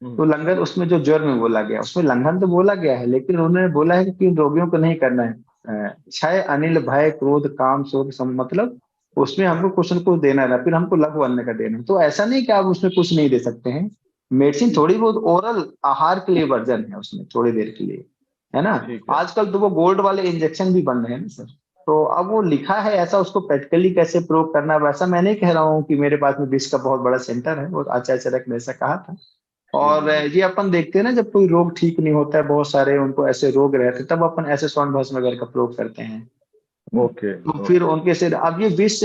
हम्म तो लंघन उसमें जो ज्वर में बोला गया, उसमें लंघन तो बोला गया है, लेकिन उन्होंने बोला है कि किन रोगियों को नहीं करना है। क्षय अनिल भय क्रोध काम शोक मतलब उसमें हमको कुछ न कुछ देना है, फिर हमको लघु अन्न का देना है। तो ऐसा नहीं कि आप उसमें कुछ नहीं दे सकते हैं। मेडिसिन थोड़ी बहुत ओरल आहार के लिए वर्जन है उसमें, थोड़ी देर के लिए, है ना। ठीक है आजकल तो वो गोल्ड वाले इंजेक्शन भी बन रहे हैं ना सर। तो अब वो लिखा है ऐसा, उसको प्रैक्टिकली कैसे प्रयोग करना है, वैसा मैं नहीं कह रहा हूँ कि मेरे पास में विश्व का बहुत बड़ा सेंटर है, वो आचार्य चरक ने ऐसा कहा था। जी और जी जी ये अपन देखते हैं ना, जब कोई रोग ठीक नहीं होता है, बहुत सारे उनको ऐसे रोग रहते हैं, तब अपन ऐसे स्वर्ण भस्म वगैरह का प्रयोग करते हैं। ओके तो फिर ओके उनके से अब ये विष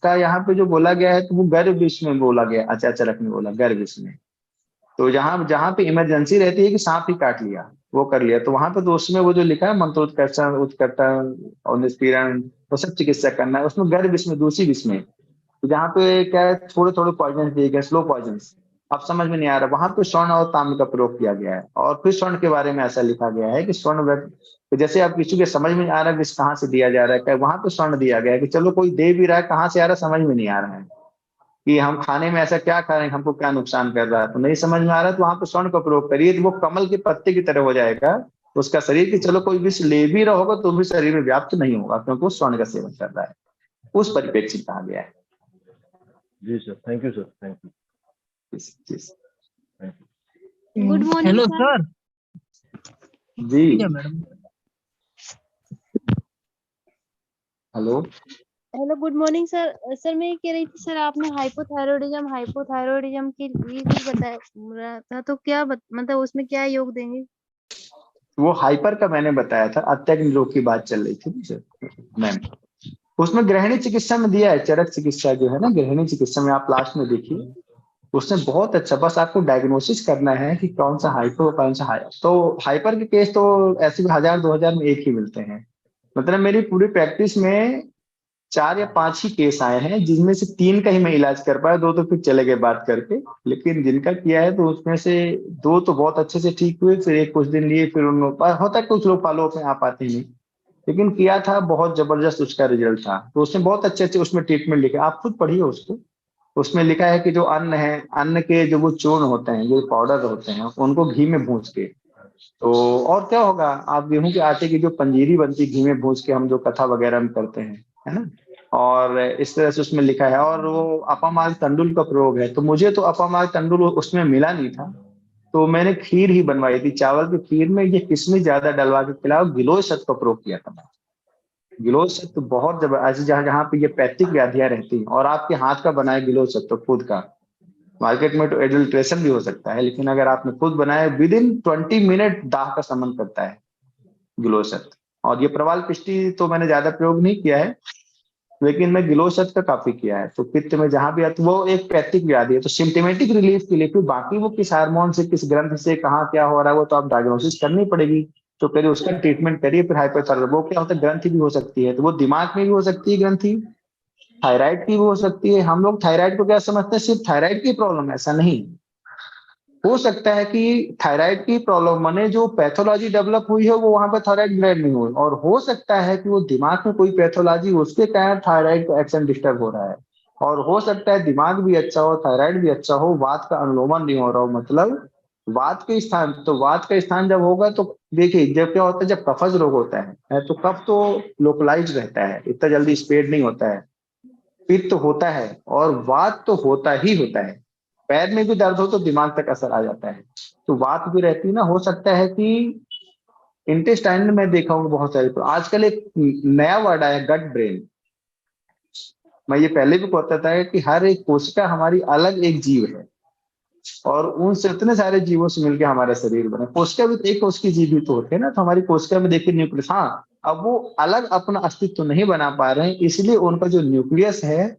का यहाँ पे जो बोला गया है, तो वो गर्भ विष में बोला गया, आचार्य चरक ने बोला गर्भ विष में। तो जहाँ जहाँ पे इमरजेंसी रहती है कि सांप ही काट लिया, वो कर लिया, तो वहां पे तो उसमें वो जो लिखा है मंत्रोत्कर्षण उत्कर्षण और निष्पीड़न, वो सब चिकित्सा करना है उसमें गर्भ विष में, दूसरी विष में। तो जहाँ पे क्या है, थोड़े थोड़े पॉइजन दिए गए, स्लो पॉइजन, अब समझ में नहीं आ रहा, वहां पे स्वर्ण और ताम्र का प्रयोग किया गया है। और फिर स्वर्ण के बारे में ऐसा लिखा गया है कि स्वर्ण तो जैसे आप किसी के समझ में नहीं आ रहा है विष कहाँ से दिया जा रहा है, क्या वहां पे स्वर्ण दिया गया है कि चलो कोई दे भी रहा है, कहाँ से आ रहा है समझ में नहीं आ रहा है, कि हम खाने में ऐसा क्या खा रहे हैं, हमको क्या नुकसान कर रहा है, तो नहीं समझ में आ रहा है, तो वहां पे स्वर्ण का प्रयोग करिए, तो वो कमल के पत्ते की तरह हो जाएगा उसका शरीर, कि चलो कोई विष ले भी रहा होगा तो भी शरीर में व्याप्त नहीं होगा, क्योंकि वो स्वर्ण का सेवन कर रहा है। उस परिप्रेक्ष्य में कहा गया है। जी sir thank you sir thank you. Good morning hello sir. Sir. जी ठीक है madam. Hello. Hello good morning sir. Sir मैं ये कह रही थी सर, आपने हाइपोथायरॉयडिज्म के लिए भी बताया था, तो क्या मतलब उसमें क्या योग देंगे? वो हाइपर का मैंने बताया था, अत्यग्नि रोग की बात चल रही थी मैम। उसमें गृहिणी चिकित्सा में दिया है, चरक चिकित्सा जो है ना, गृहिणी चिकित्सा में आप लास्ट में देखिए, उसने बहुत अच्छा, बस आपको डायग्नोसिस करना है कि कौन सा हाइपर कौन सा हाई। तो हाइपर के केस तो ऐसे भी 1000-2000 में एक ही मिलते हैं। मतलब मेरी पूरी प्रैक्टिस में 4 या 5 ही केस आए हैं, जिनमें से 3 का ही मैं इलाज कर पाया, 2 तो फिर चले गए बात करके। लेकिन जिनका किया है तो उसमें से 2 तो बहुत अच्छे से ठीक हुए, फिर एक कुछ दिन लिए, फिर उन लोग होता है कुछ लोग फॉलो अप में आ पाते नहीं, लेकिन किया था, बहुत जबरदस्त उसका रिजल्ट था। तो उसने बहुत अच्छे अच्छे उसमें ट्रीटमेंट लिखे, आप खुद पढ़िए उसको। उसमें लिखा है कि जो अन्न है, अन्न के जो वो चूर्ण होते हैं, जो पाउडर होते हैं, उनको घी में भून के, तो और क्या होगा, आप गेहूं के आटे की जो पंजीरी बनती है घी में भून के, हम जो कथा वगैरह में करते हैं, है ना, और इस तरह से उसमें लिखा है। और वो अपामार्ग तंडुल का प्रयोग है, तो मुझे तो अपामार्ग तंडुल उसमें मिला नहीं था, तो मैंने खीर ही बनवाई थी, चावल की खीर में ये किशमिश ज्यादा डलवा के खिलाओ, गिलोय शत का प्रयोग किया था। गिलोय शत तो बहुत जबरदस्त, जहाँ जहाँ पे ये पैतृक व्याधियां रहती हैं, और आपके हाथ का बनाया गिलोय शत तो खुद का, मार्केट में तो एडल्ट्रेशन भी हो सकता है, लेकिन अगर आपने खुद बनाया, विद इन 20 मिनट दाह का शमन करता है गिलोय। और ये प्रवाल पिष्टी तो मैंने ज्यादा प्रयोग नहीं किया है, लेकिन मैं गिलोय का काफी किया है। तो पित्त में जहां भी आती, वो एक पैतृक व्याधि है, तो सिम्टोमेटिक रिलीफ के लिए, फिर बाकी वो किस हार्मोन से, किस ग्रंथ से, कहाँ क्या हो रहा है, वो तो आप डायग्नोसिस करनी पड़ेगी। तो पहले उसका ट्रीटमेंट करिए, फिर हाइपोथायराइड, वो क्या होता है, ग्रंथि भी हो सकती है, तो वो दिमाग में भी हो सकती है ग्रंथि, थायराइड की भी हो सकती है। हम लोग थायराइड को क्या समझते हैं, सिर्फ थायराइड की प्रॉब्लम, ऐसा नहीं। हो सकता है कि थायराइड की प्रॉब्लम माने जो पैथोलॉजी डेवलप हुई है वो वहां पर थायराइड ग्लैंड नहीं हुई, और हो सकता है कि वो दिमाग में कोई पैथोलॉजी, उसके कारण थायराइड का एक्शन डिस्टर्ब हो रहा है। और हो सकता है दिमाग भी अच्छा हो, थायराइड भी अच्छा हो, वात का अनुलोमन नहीं हो रहा हो, मतलब वात के स्थान, तो वात का स्थान जब होगा तो देखिए, जब क्या होता है, जब कफज रोग होता है तो कफ तो लोकलाइज रहता है, इतना जल्दी स्प्रेड नहीं होता है। पित्त होता है और वात तो होता ही होता है, पैर में भी दर्द हो तो दिमाग तक असर आ जाता है, तो वात भी रहती है ना। हो सकता है कि इंटेस्टाइन में मैं देखा हूँ बहुत सारे, तो आजकल एक नया वर्ड आया, गट ब्रेन। मैं ये पहले भी कहता था कि हर एक कोशिका हमारी अलग एक जीव है, और उनसे इतने सारे जीवों से मिलकर हमारा शरीर बना। कोशिका भी तो एक कोशिकीय जीव भी तो होते हैं ना, तो हमारी कोशिका में देखिए न्यूक्लियस, हाँ, अब वो अलग अपना अस्तित्व नहीं बना पा रहे हैं, इसलिए उनका जो न्यूक्लियस है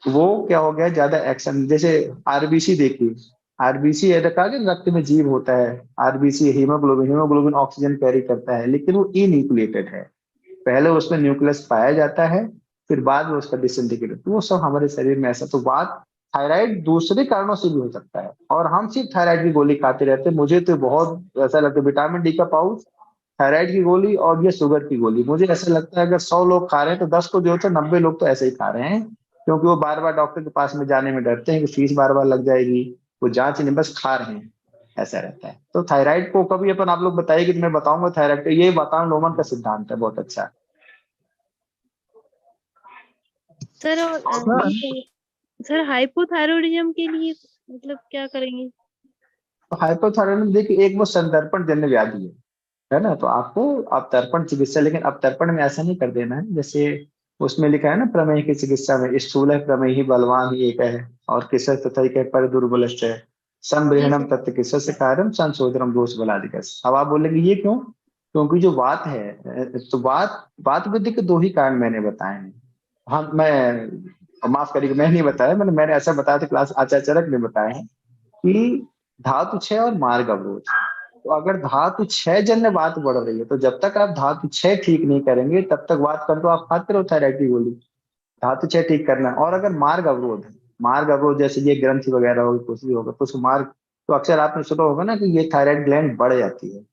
वो क्या हो गया, ज्यादा एक्शन। जैसे आरबीसी देखिए, आरबीसी है, कहा कि रक्त में जीव होता है, RBC haemoglobin, haemoglobin oxygen carry करता है, लेकिन वो इन्यूक्लिएटेड है, पहले उसमें न्यूक्लियस पाया जाता है, फिर बाद में उसका डिसइंटीग्रेट, तो वो सब हमारे शरीर में ऐसा। तो बात थायराइड दूसरे कारणों से भी हो सकता है, और हम सिर्फ थायराइड की गोली खाते रहते हैं। मुझे तो बहुत ऐसा लगता है, विटामिन डी का पाउच, थायराइड की गोली और ये शुगर की गोली, मुझे ऐसा लगता है अगर 100 लोग खा रहे हैं तो 10 को जो, तो 90 लोग तो ऐसे ही खा रहे हैं, क्योंकि वो बार बार डॉक्टर के पास में जाने में डरते हैं कि फीस बार बार लग जाएगी, वो जांच नहीं, बस खा रहे हैं, ऐसा रहता है। तो थायराइड को कभी अपन आप लोग बताइए कि मैं बताऊंगा थायराइड, ये बताऊं लोमन का सिद्धांत है बहुत अच्छा। सर और सर सर हाइपोथायरॉयडिज्म के लिए मतलब क्या करेंगे? तो हाइपोथायराइड देखिए, एक वो संदर्पण जन्य व्याधि है ना, तो आपको अब तर्पण चिकित्सा, लेकिन अब तर्पण में ऐसा नहीं कर देना है, जैसे उसमें लिखा है ना, प्रमेय की चिकित्सा में, स्थूल है प्रमेय ही बलवान ही एक है, और किस तथा एक है पर दुर्बलश्च है, जी संब्रहणम सर। तत्व किस से कार्यम संशोधनम दोष बलादिकस। अब आप बोलेंगे ये क्यों, क्योंकि जो बात है, तो बात बात वृद्धि के 2 ही कारण मैंने बताए हैं। हम मैं माफ करिएगा, मैं नहीं बताया, मैंने ऐसा बताया था, क्लास आचार्य चरक ने बताया है कि धातु क्षय और मार्ग अवरोध। तो अगर धातु क्षय जन्य बात बढ़ रही है, तो जब तक आप धातु क्षय ठीक नहीं करेंगे तब तक बात कर, तो आप खाते रहो थायराइड की गोली, धातु क्षय ठीक करना है। और अगर मार्ग अवरोध है, मार्ग अवरोध जैसे ये ग्रंथि वगैरह होगी, कुछ भी होगा, तो उसको मार्ग, तो अक्सर आपने सुना होगा ना कि ये थायराइड ग्लैंड बढ़ जाती है,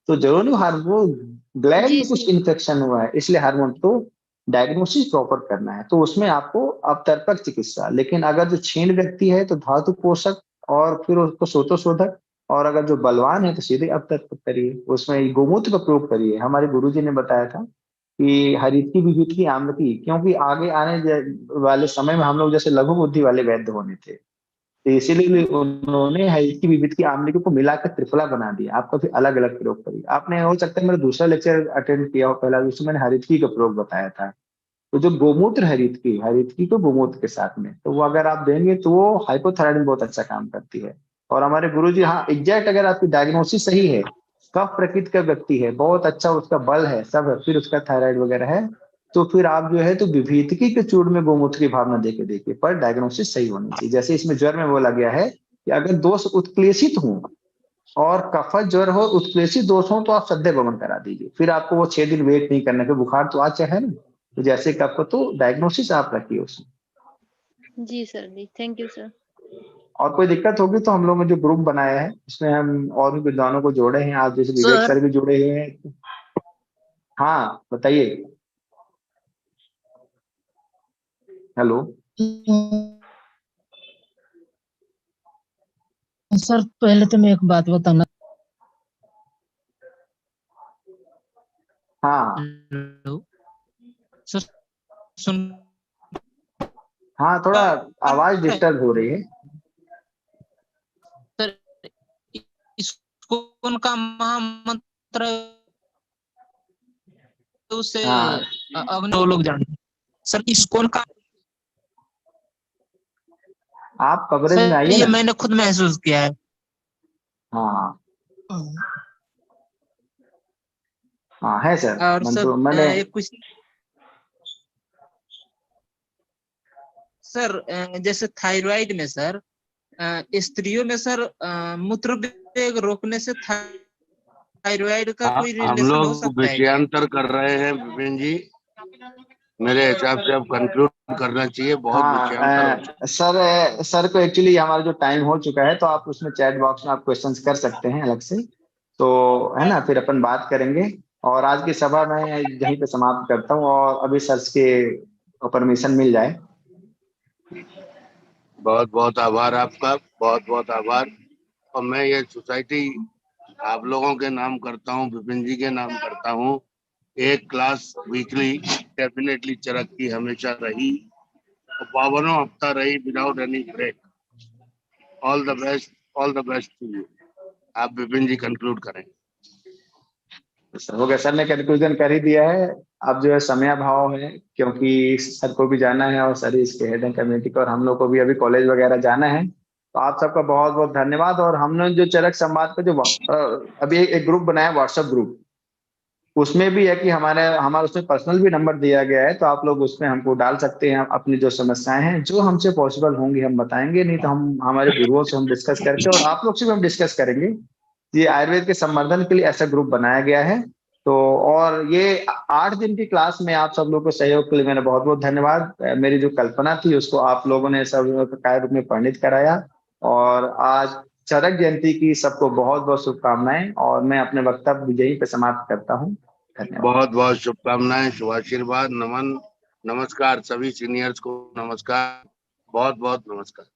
तो जरूर नहीं हार्मोन ग्लैंड जी में कुछ सर। इन्फेक्शन हुआ है, इसलिए हार्मोन तो डायग्नोसिस प्रॉपर करना है, तो उसमें आपको अब तर्पक चिकित्सा। लेकिन अगर जो क्षीण व्यक्ति है तो धातु पोषक, और फिर उसको सोतो शोधक, और अगर जो बलवान है तो सीधे अब तर्पक करिए, उसमें गोमूत्र का प्रयोग करिए। हमारे गुरुजी ने बताया था कि हरित की विभूत की आम्ल की, क्योंकि आगे आने वाले समय में हम लोग जैसे लघु बुद्धि वाले वैद्य होने थे, तो इसीलिए उन्होंने हरीत की विविध की आमले को मिलाकर त्रिफला बना दिया। आप कभी अलग अलग प्रयोग करिए। आपने हो सकता है मेरा दूसरा लेक्चर अटेंड किया हो, पहला उसमें मैंने हरीतकी का प्रयोग बताया था। तो जो गोमूत्र हरीतकी को गोमूत्र के साथ में, तो वो अगर आप देंगे तो वो हाइपोथायराइड में बहुत अच्छा काम करती है। और हमारे गुरुजी, हाँ एग्जैक्ट अगर आपकी डायग्नोसिस सही है, कफ प्रकृति का व्यक्ति है, बहुत अच्छा उसका बल है, सब है, फिर उसका थायराइड वगैरह है, तो फिर आप जो है तो विभीतिकी के चूर्ण में गोमूत्र की भावना देके देखिए, पर डायग्नोसिस सही होनी चाहिए। जैसे इसमें ज्वर में बोला गया है कि अगर दोष उत्क्लेशित हो और कफज ज्वर हो, उत्क्लेशित दोष हो, तो आप सद्य बमन करा दीजिए। फिर आपको वो 6 दिन वेट नहीं करना, फिर बुखार तो आज है ना, तो जैसे कफ को तो डायग्नोसिस आप रखिए उसमें। जी सर, जी थैंक यू सर। और कोई दिक्कत होगी तो हम लोग ने जो ग्रुप बनाया है उसमें हम और भी विद्वानों को जोड़े हैं, आज जैसे विवेक सर सर भी जुड़े हुए हैं। हाँ बताइए। हेलो। सर पहले तो मैं एक बात बताना। हाँ हेलो सर, सुन हाँ, थोड़ा आवाज डिस्टर्ब हो रही है। सर, इसको उनका महामंत्र उसे हाँ अग्नि लोग जानते हैं। सर इसको का आप कवरेज में सर आइए ये ना। मैंने खुद महसूस किया है। हाँ हाँ है सर, और मन सर तो मैंने। एक कुछ सर जैसे थायराइड में सर, स्त्रियों में सर मूत्र वेग रोकने से थायराइड का कोई हम रिलेशन हो लोग सकता है क्या? विषयांतर कर रहे हैं विपिन जी, मेरे हिसाब से अब कंक्लूड करना चाहिए, बहुत विषयांतर हो चुका। सर को एक्चुअली हमारा जो टाइम हो चुका है, तो आप उसमें चैट बॉक्स में आप क्वेश्चंस कर सकते हैं अलग से, तो है ना, फिर अपन बात करेंगे। और आज की सभा मैं यहीं पे समाप्त करता हूँ, और अभी सर के परमिशन मिल जाए। बहुत बहुत आभार आपका, बहुत बहुत आभार। और मैं ये सोसाइटी आप लोगों के नाम करता हूँ, विपिन जी के नाम करता हूँ। एक क्लास वीकली डेफिनेटली चरक की हमेशा रही और 52 हफ्ता रही without any break. All the best, all the best to you. आप विपिन जी कंक्लूड करें। हो गया, सर ने कंक्लूजन कर ही दिया है। अब जो है समय अभाव है, क्योंकि सर को भी जाना है और सर इसके हेड है कमेटी को, और हम लोग को भी अभी कॉलेज वगैरह जाना है। तो आप सबका बहुत बहुत धन्यवाद। और हमने जो चरक संवाद का जो अभी एक ग्रुप बनाया, व्हाट्सएप ग्रुप, उसमें भी है कि हमारा उसमें पर्सनल भी नंबर दिया गया है, तो आप लोग उसमें हमको डाल सकते हैं अपनी जो समस्याएं हैं, जो हमसे पॉसिबल होंगी हम बताएंगे, नहीं तो हम हमारे गुरुओं से हम डिस्कस करके, और आप लोग से भी हम डिस्कस करेंगे। ये आयुर्वेद के संवर्धन के लिए ऐसा ग्रुप बनाया गया है। तो और ये 8 दिन की क्लास में आप सब लोग को सहयोग के लिए मेरा बहुत बहुत धन्यवाद। मेरी जो कल्पना थी उसको आप लोगों ने सब कार्य रूप में परिणित कराया। और आज चरक जयंती की सबको बहुत बहुत शुभकामनाएं, और मैं अपने वक्तव्य यहीं पे समाप्त करता हूँ। धन्यवाद। बहुत बहुत शुभकामनाएं, शुभाशीर्वाद, नमन, नमस्कार सभी सीनियर्स को, नमस्कार, बहुत बहुत नमस्कार।